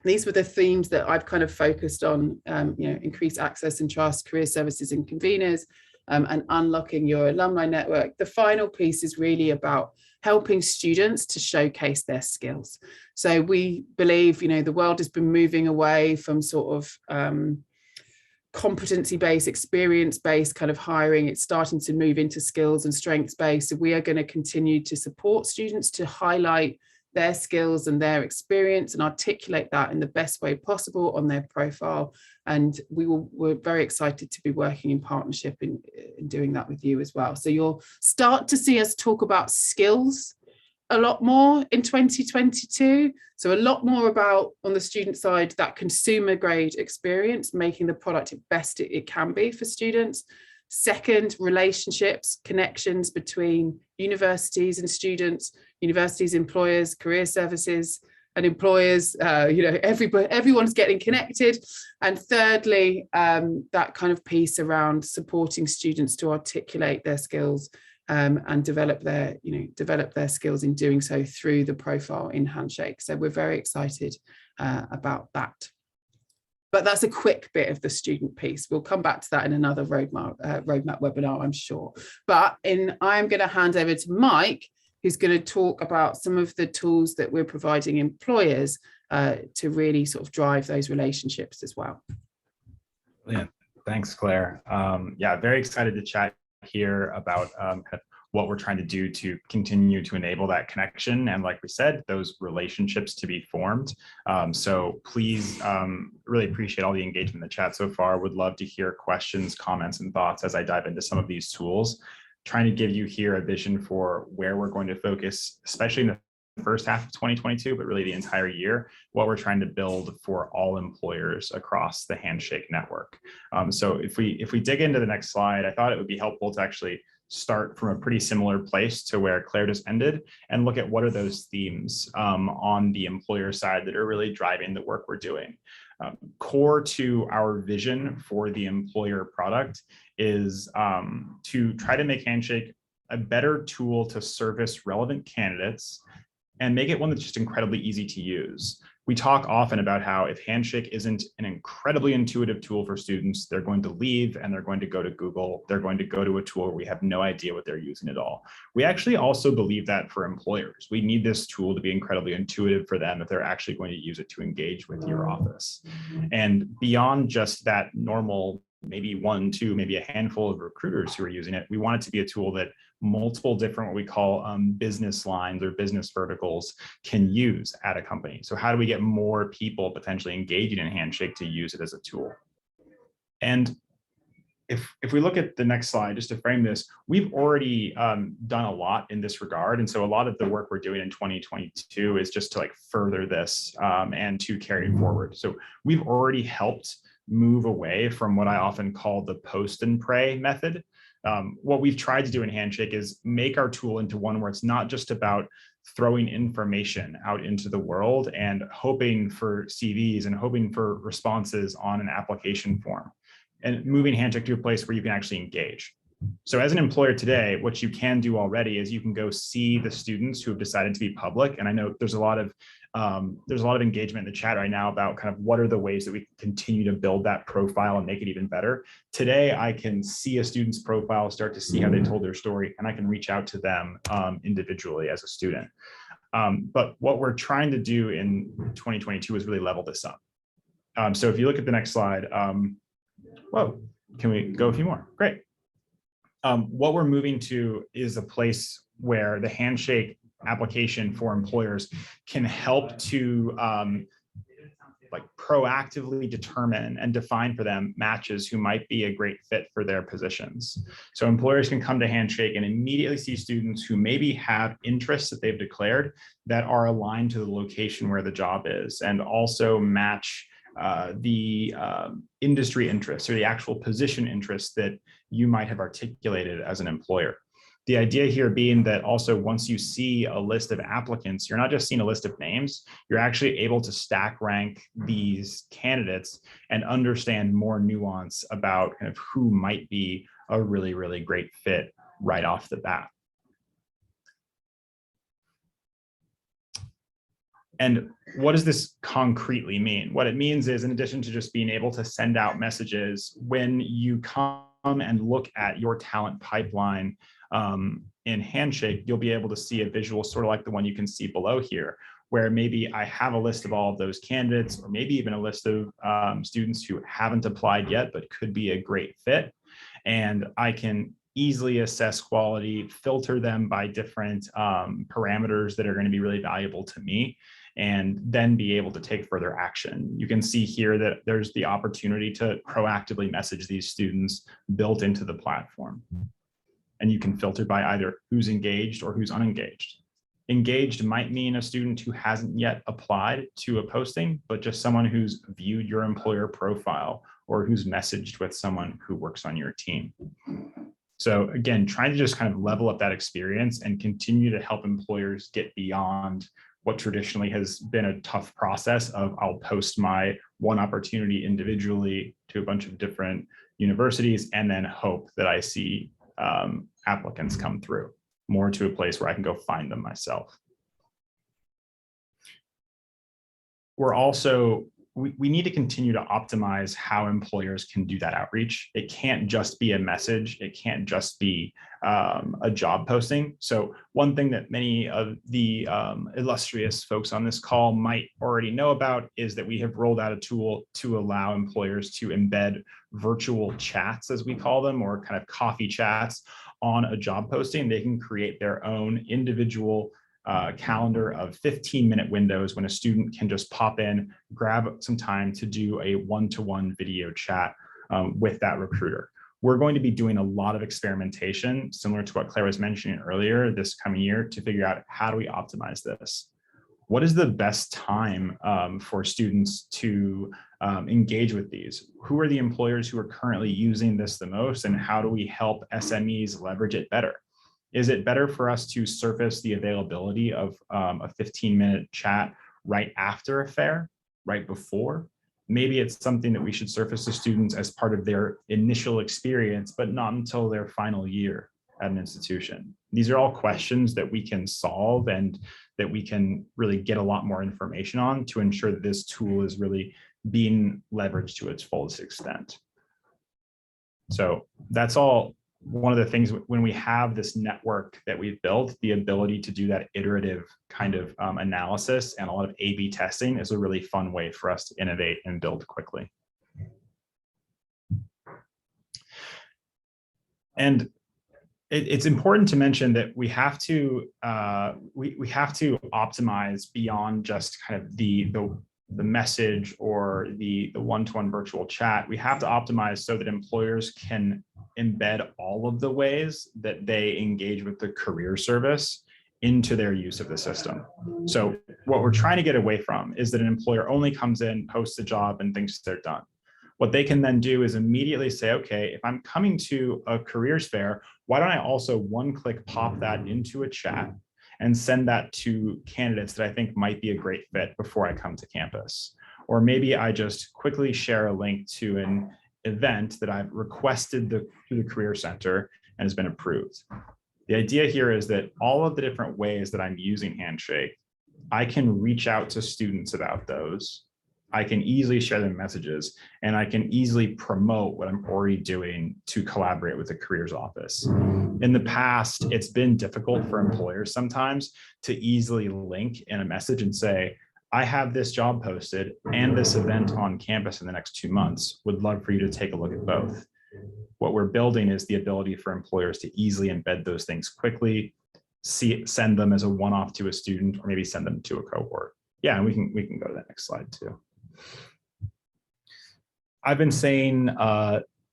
S2: these were the themes that I've kind of focused on, increased access and trust, career services and conveners, and unlocking your alumni network. The final piece is really about helping students to showcase their skills. So we believe, the world has been moving away from sort of competency-based, experience-based kind of hiring. It's starting to move into skills and strengths-based. So we are going to continue to support students to highlight their skills and their experience and articulate that in the best way possible on their profile. And we're very excited to be working in partnership in doing that with you as well. So you'll start to see us talk about skills a lot more in 2022. So a lot more about, on the student side, that consumer grade experience, making the product the best it can be for students. Second, relationships, connections between universities and students, universities, employers, career services and employers, everyone's getting connected. And thirdly, that kind of piece around supporting students to articulate their skills and develop their skills in doing so through the profile in Handshake. So we're very excited about that. But that's a quick bit of the student piece. We'll come back to that in another roadmap webinar, I'm sure. But I'm going to hand over to Mike, who's going to talk about some of the tools that we're providing employers to really sort of drive those relationships as well.
S4: Yeah, thanks, Claire. Very excited to chat here about what we're trying to do to continue to enable that connection and, like we said, those relationships to be formed. So please, really appreciate all the engagement in the chat so far. Would love to hear questions, comments, and thoughts as I dive into some of these tools. Trying to give you here a vision for where we're going to focus, especially in the first half of 2022, but really the entire year, what we're trying to build for all employers across the Handshake network. So if we dig into the next slide, I thought it would be helpful to actually start from a pretty similar place to where Claire just ended and look at what are those themes on the employer side that are really driving the work we're doing. Core to our vision for the employer product is to try to make Handshake a better tool to service relevant candidates and make it one that's just incredibly easy to use. We talk often about how if Handshake isn't an incredibly intuitive tool for students, they're going to leave and they're going to go to Google. They're going to go to a tool where we have no idea what they're using at all. We actually also believe that for employers. We need this tool to be incredibly intuitive for them if they're actually going to use it to engage with your office. And beyond just that normal, maybe one, two, maybe a handful of recruiters who are using it, we want it to be a tool that multiple different, what we call business lines or business verticals can use at a company. So how do we get more people potentially engaging in Handshake to use it as a tool? And if we look at the next slide, just to frame this, we've already done a lot in this regard. And so a lot of the work we're doing in 2022 is just to like further this and to carry it forward. So we've already helped move away from what I often call the post and pray method. What we've tried to do in Handshake is make our tool into one where it's not just about throwing information out into the world and hoping for CVs and hoping for responses on an application form, and moving Handshake to a place where you can actually engage. So as an employer today, what you can do already is you can go see the students who have decided to be public. And I know there's a lot of engagement in the chat right now about kind of what are the ways that we can continue to build that profile and make it even better. Today, I can see a student's profile, start to see how they told their story, and I can reach out to them individually as a student. But what we're trying to do in 2022 is really level this up. So if you look at the next slide, whoa, can we go a few more? Great. What we're moving to is a place where the Handshake application for employers can help to like proactively determine and define for them matches who might be a great fit for their positions. So employers can come to Handshake and immediately see students who maybe have interests that they've declared that are aligned to the location where the job is, and also match the industry interests or the actual position interests that you might have articulated as an employer. The idea here being that also once you see a list of applicants, you're not just seeing a list of names, you're actually able to stack rank these candidates and understand more nuance about kind of who might be a really, really great fit right off the bat. And what does this concretely mean? What it means is, in addition to just being able to send out messages, when you come and look at your talent pipeline in Handshake, you'll be able to see a visual sort of like the one you can see below here, where maybe I have a list of all of those candidates, or maybe even a list of students who haven't applied yet, but could be a great fit. And I can easily assess quality, filter them by different parameters that are going to be really valuable to me, and then be able to take further action. You can see here that there's the opportunity to proactively message these students built into the platform. And you can filter by either who's engaged or who's unengaged. Engaged might mean a student who hasn't yet applied to a posting, but just someone who's viewed your employer profile or who's messaged with someone who works on your team. So again, trying to just kind of level up that experience and continue to help employers get beyond what traditionally has been a tough process of I'll post my one opportunity individually to a bunch of different universities and then hope that I see applicants come through, more to a place where I can go find them myself. We're also, we need to continue to optimize how employers can do that outreach. It can't just be a message. It can't just be a job posting. So one thing that many of the illustrious folks on this call might already know about is that we have rolled out a tool to allow employers to embed virtual chats, as we call them, or kind of coffee chats on a job posting. They can create their own individual calendar of 15-minute windows when a student can just pop in, grab some time to do a one-to-one video chat with that recruiter. We're going to be doing a lot of experimentation, similar to what Claire was mentioning earlier, this coming year, to figure out how do we optimize this. What is the best time for students to engage with these? Who are the employers who are currently using this the most, and how do we help SMEs leverage it better? Is it better for us to surface the availability of a 15-minute chat right after a fair, right before? Maybe it's something that we should surface to students as part of their initial experience, but not until their final year at an institution. These are all questions that we can solve and that we can really get a lot more information on to ensure that this tool is really being leveraged to its fullest extent. So that's all. One of the things when we have this network that we've built, the ability to do that iterative kind of analysis and a lot of A/B testing is a really fun way for us to innovate and build quickly. And it's important to mention that we have to we have to optimize beyond just kind of the message or the one-to-one virtual chat. We have to optimize so that employers can embed all of the ways that they engage with the career service into their use of the system. So what we're trying to get away from is that an employer only comes in, posts a job, and thinks they're done. What they can then do is immediately say, okay, if I'm coming to a careers fair, why don't I also one-click pop that into a chat and send that to candidates that I think might be a great fit before I come to campus? Or maybe I just quickly share a link to an event that I've requested through the Career Center, and has been approved. The idea here is that all of the different ways that I'm using Handshake, I can reach out to students about those. I can easily share them messages, and I can easily promote what I'm already doing to collaborate with the careers office. In the past, it's been difficult for employers sometimes to easily link in a message and say, I have this job posted and this event on campus in the next 2 months. Would love for you to take a look at both. What we're building is the ability for employers to easily embed those things quickly, send them as a one-off to a student, or maybe send them to a cohort. Yeah, and we can go to the next slide too. I've been saying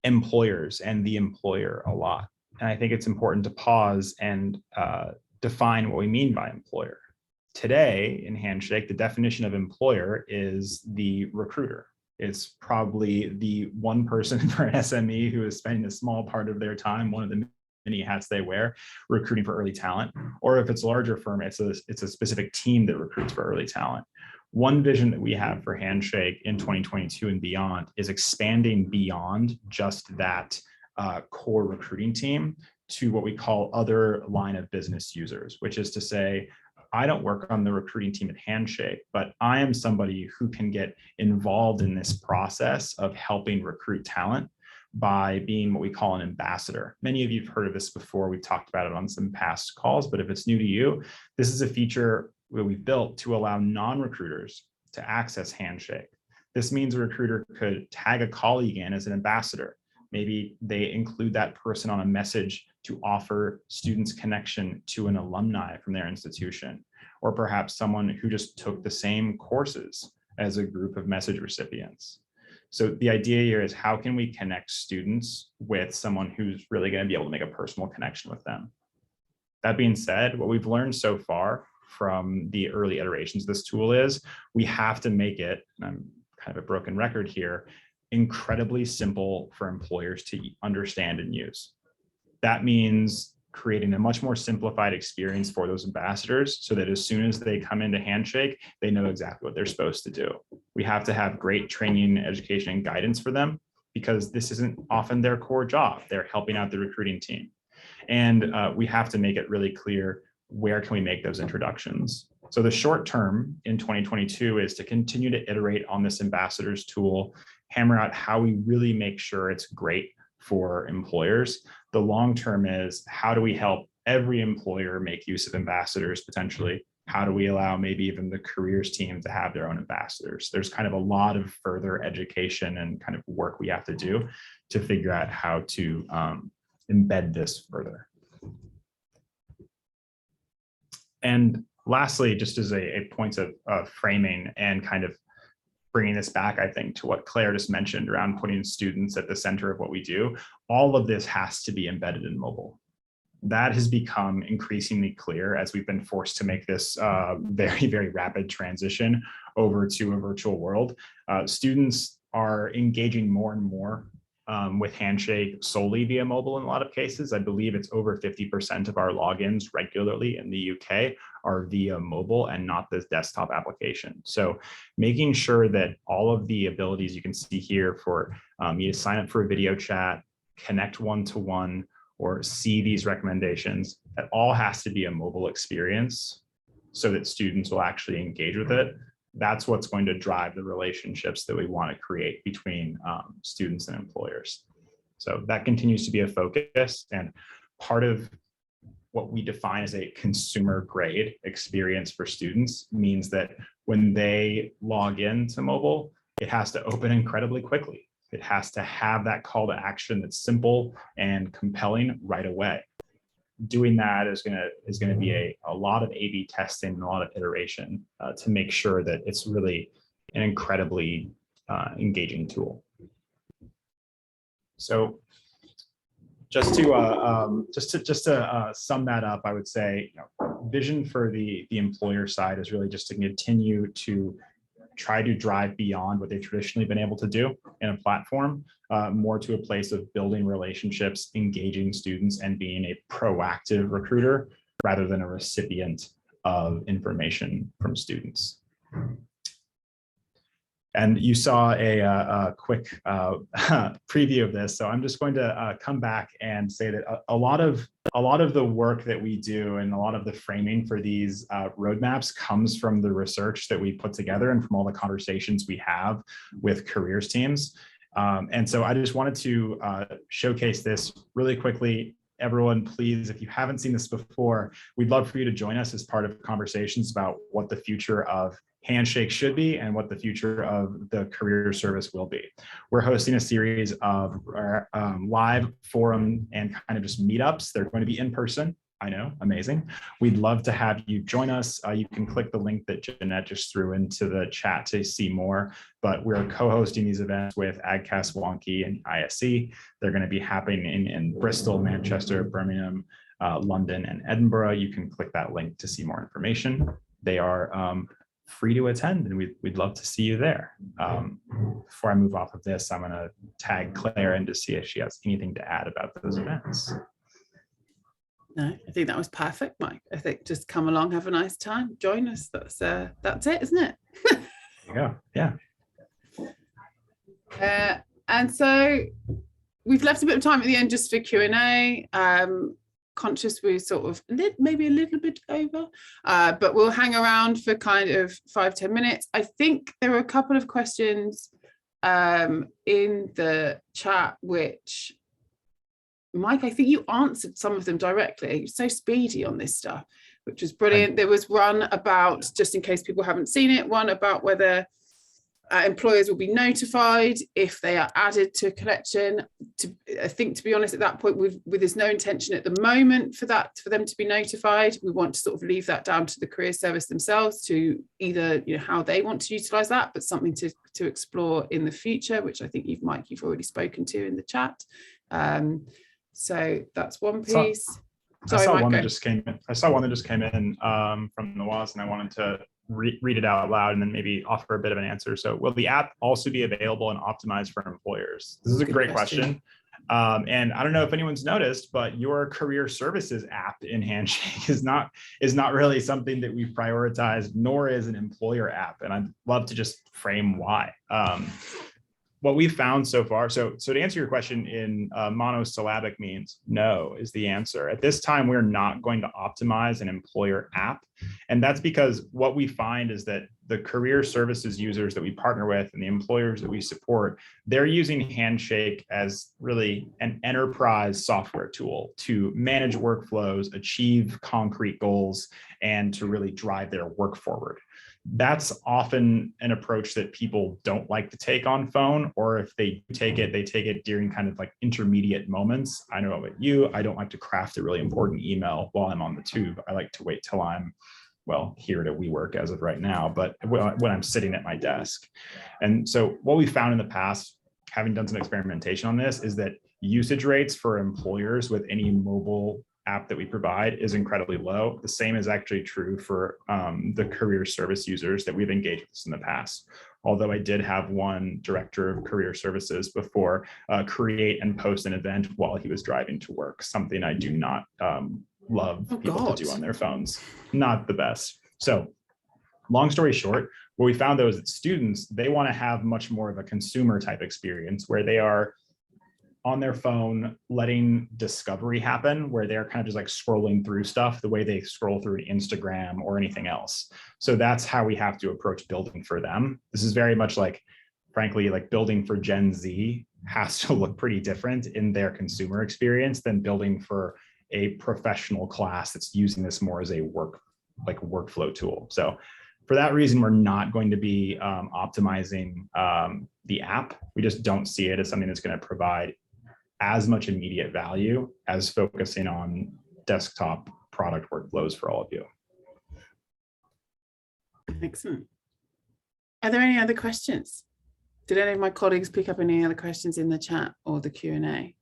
S4: employers and the employer a lot, and I think it's important to pause and define what we mean by employer. Today in Handshake, the definition of employer is the recruiter. It's probably the one person for an SME who is spending a small part of their time, one of the many hats they wear, recruiting for early talent. Or if it's a larger firm, it's a specific team that recruits for early talent. One vision that we have for Handshake in 2022 and beyond is expanding beyond just that core recruiting team to what we call other line of business users, which is to say, I don't work on the recruiting team at Handshake, but I am somebody who can get involved in this process of helping recruit talent by being what we call an ambassador. Many of you have heard of this before. We've talked about it on some past calls, but if it's new to you, this is a feature that we've built to allow non-recruiters to access Handshake. This means a recruiter could tag a colleague in as an ambassador. Maybe they include that person on a message to offer students connection to an alumni from their institution, or perhaps someone who just took the same courses as a group of message recipients. So the idea here is, how can we connect students with someone who's really going to be able to make a personal connection with them? That being said, what we've learned so far from the early iterations of this tool is we have to make it, and I'm kind of a broken record here, incredibly simple for employers to understand and use. That means creating a much more simplified experience for those ambassadors so that as soon as they come into Handshake, they know exactly what they're supposed to do. We have to have great training, education, and guidance for them, because this isn't often their core job. They're helping out the recruiting team. And we have to make it really clear, where can we make those introductions? So the short term in 2022 is to continue to iterate on this ambassadors tool, hammer out how we really make sure it's great for employers. The long term is, how do we help every employer make use of ambassadors potentially? How do we allow maybe even the careers team to have their own ambassadors? There's kind of a lot of further education and kind of work we have to do to figure out how to embed this further. And lastly, just as a point of framing and kind of bringing this back, I think, to what Claire just mentioned around putting students at the center of what we do, all of this has to be embedded in mobile. That has become increasingly clear as we've been forced to make this very, very rapid transition over to a virtual world. Students are engaging more and more with Handshake solely via mobile in a lot of cases. I believe it's over 50% of our logins regularly in the UK are via mobile and not the desktop application. So making sure that all of the abilities you can see here for you to sign up for a video chat, connect one-to-one, or see these recommendations, that all has to be a mobile experience so that students will actually engage with it. That's what's going to drive the relationships that we want to create between students and employers. So that continues to be a focus, and part of what we define as a consumer grade experience for students means that when they log into mobile, it has to open incredibly quickly. It has to have that call to action that's simple and compelling right away. Doing that is going to be a lot of A/B testing and a lot of iteration to make sure that it's really an incredibly engaging tool. So just to sum that up, I would say, vision for the employer side is really just to continue to try to drive beyond what they've traditionally been able to do in a platform, more to a place of building relationships, engaging students, and being a proactive recruiter rather than a recipient of information from students. And you saw a quick preview of this. So I'm just going to come back and say that a lot of the work that we do and a lot of the framing for these roadmaps comes from the research that we put together and from all the conversations we have with careers teams. And so I just wanted to showcase this really quickly. Everyone, please, if you haven't seen this before, we'd love for you to join us as part of conversations about what the future of Handshake should be and what the future of the career service will be. We're hosting a series of live forum and kind of just meetups. They're going to be in person. I know, amazing. We'd love to have you join us. You can click the link that Jeanette just threw into the chat to see more, but we're co-hosting these events with AgCast Wonky and ISE. They're going to be happening in Bristol, Manchester, Birmingham, London, and Edinburgh. You can click that link to see more information. They are free to attend, and we'd love to see you there. Before I move off of this, I'm going to tag Claire in to see if she has anything to add about those events.
S2: No, I think that was perfect, Mike. I think just come along, have a nice time, join us. That's it, isn't it?
S4: Yeah, yeah.
S2: And so we've left a bit of time at the end just for Q&A. Conscious we're sort of maybe a little bit over, but we'll hang around for kind of 5-10 minutes. I think there were a couple of questions in the chat which, Mike, I think you answered some of them directly. You're so speedy on this stuff, which was brilliant. There was one about, just in case people haven't seen it, one about whether employers will be notified if they are added to a collection. I think, to be honest, at that point, there's no intention at the moment for them to be notified. We want to sort of leave that down to the career service themselves to either, how they want to utilise that, but something to explore in the future, which I think Mike, you've already spoken to in the chat. So that's one piece. Sorry,
S4: I saw
S2: Mike,
S4: one that just came in. I saw one that just came in from Nawaz, and I wanted to read it out loud and then maybe offer a bit of an answer. So, will the app also be available and optimized for employers? This is a great question. And I don't know if anyone's noticed, but your career services app in Handshake is not really something that we've prioritized, nor is an employer app. And I'd love to just frame why. What we've found so far, so to answer your question in monosyllabic means no is the answer. At this time, we're not going to optimize an employer app. And that's because what we find is that the career services users that we partner with and the employers that we support, they're using Handshake as really an enterprise software tool to manage workflows, achieve concrete goals, and to really drive their work forward. That's often an approach that people don't like to take on phone, or if they take it, they take it during kind of like intermediate moments. I know about you, I don't like to craft a really important email while I'm on the tube. I like to wait till I'm, well, here at WeWork as of right now, but when I'm sitting at my desk. And so what we found in the past, having done some experimentation on this, is that usage rates for employers with any mobile app that we provide is incredibly low. The same is actually true for the career service users that we've engaged with in the past. Although I did have one director of career services before create and post an event while he was driving to work, something I do not love people to do on their phones. Not the best. So long story short, what we found though is that students, they want to have much more of a consumer type experience where they are on their phone, letting discovery happen, where they're kind of just like scrolling through stuff the way they scroll through Instagram or anything else. So that's how we have to approach building for them. This is very much like, frankly, like building for Gen Z has to look pretty different in their consumer experience than building for a professional class that's using this more as a workflow tool. So for that reason, we're not going to be optimizing the app. We just don't see it as something that's going to provide as much immediate value as focusing on desktop product workflows for all of you.
S2: Excellent. Are there any other questions? Did any of my colleagues pick up any other questions in the chat or the Q&A?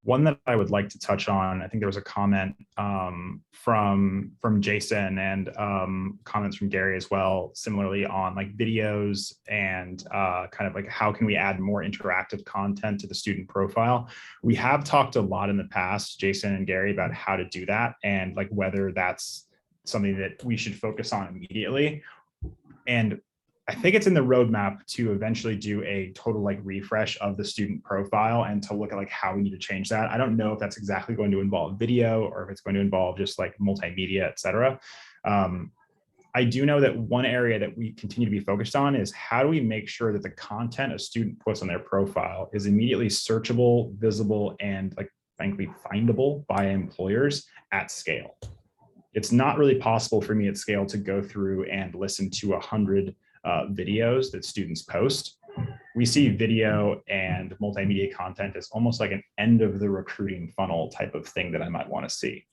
S4: One that I would like to touch on, I think there was a comment from Jason and comments from Gary as well, similarly on like videos and kind of like how can we add more interactive content to the student profile. We have talked a lot in the past, Jason and Gary, about how to do that and like whether that's something that we should focus on immediately. And I think it's in the roadmap to eventually do a total like refresh of the student profile and to look at like how we need to change that. I don't know if that's exactly going to involve video or if it's going to involve just like multimedia, et cetera. I do know that one area that we continue to be focused on is how do we make sure that the content a student puts on their profile is immediately searchable, visible, and like frankly findable by employers at scale. It's not really possible for me at scale to go through and listen to 100 videos that students post. We see video and multimedia content as almost like an end of the recruiting funnel type of thing that I might want to see.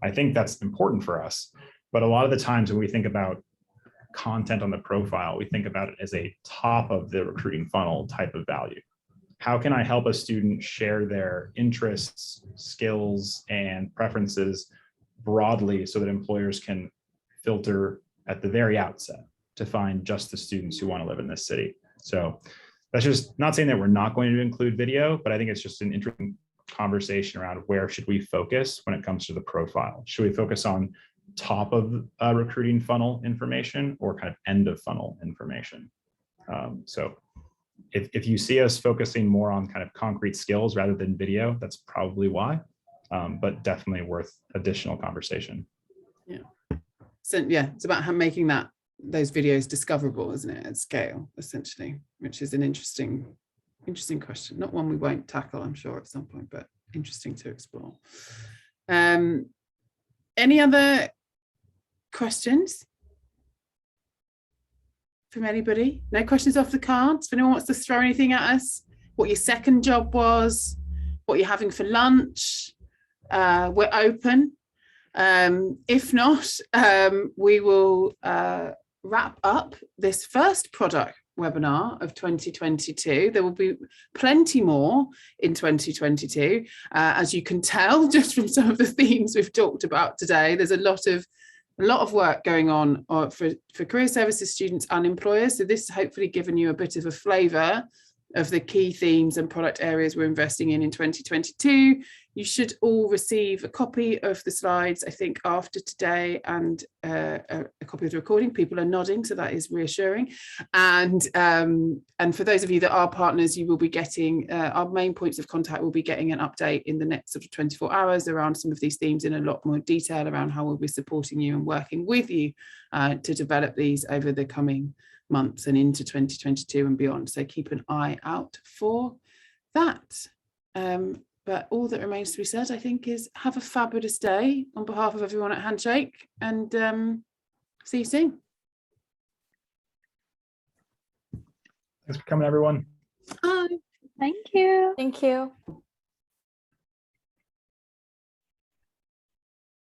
S4: I think that's important for us. But a lot of the times when we think about content on the profile, we think about it as a top of the recruiting funnel type of value. How can I help a student share their interests, skills, and preferences broadly so that employers can filter at the very outset to find just the students who want to live in this city? So that's just not saying that we're not going to include video, but I think it's just an interesting conversation around where should we focus when it comes to the profile. Should we focus on top of recruiting funnel information or kind of end of funnel information? So if you see us focusing more on kind of concrete skills rather than video, that's probably why, but definitely worth additional conversation.
S2: Yeah. So yeah, it's about how making those videos discoverable, isn't it, at scale, essentially, which is an interesting question. Not one we won't tackle, I'm sure, at some point, but interesting to explore. Any other questions from anybody? No questions off the cards? If anyone wants to throw anything at us, what your second job was, what you're having for lunch, we're open. If not, we will wrap up this first product webinar of 2022. There will be plenty more in 2022. As you can tell, just from some of the themes we've talked about today, there's a lot of work going on for career services students and employers. So this has hopefully given you a bit of a flavour of the key themes and product areas we're investing in 2022. You should all receive a copy of the slides, I think, after today, and a copy of the recording. People are nodding, so that is reassuring. And for those of you that are partners, you will be getting, our main points of contact will be getting an update in the next sort of 24 hours around some of these themes in a lot more detail around how we'll be supporting you and working with you to develop these over the coming months and into 2022 and beyond. So keep an eye out for that. But all that remains to be said, I think, is have a fabulous day on behalf of everyone at Handshake, and see you soon.
S4: Thanks for coming, everyone.
S2: Bye.
S3: Thank you.
S1: Thank you.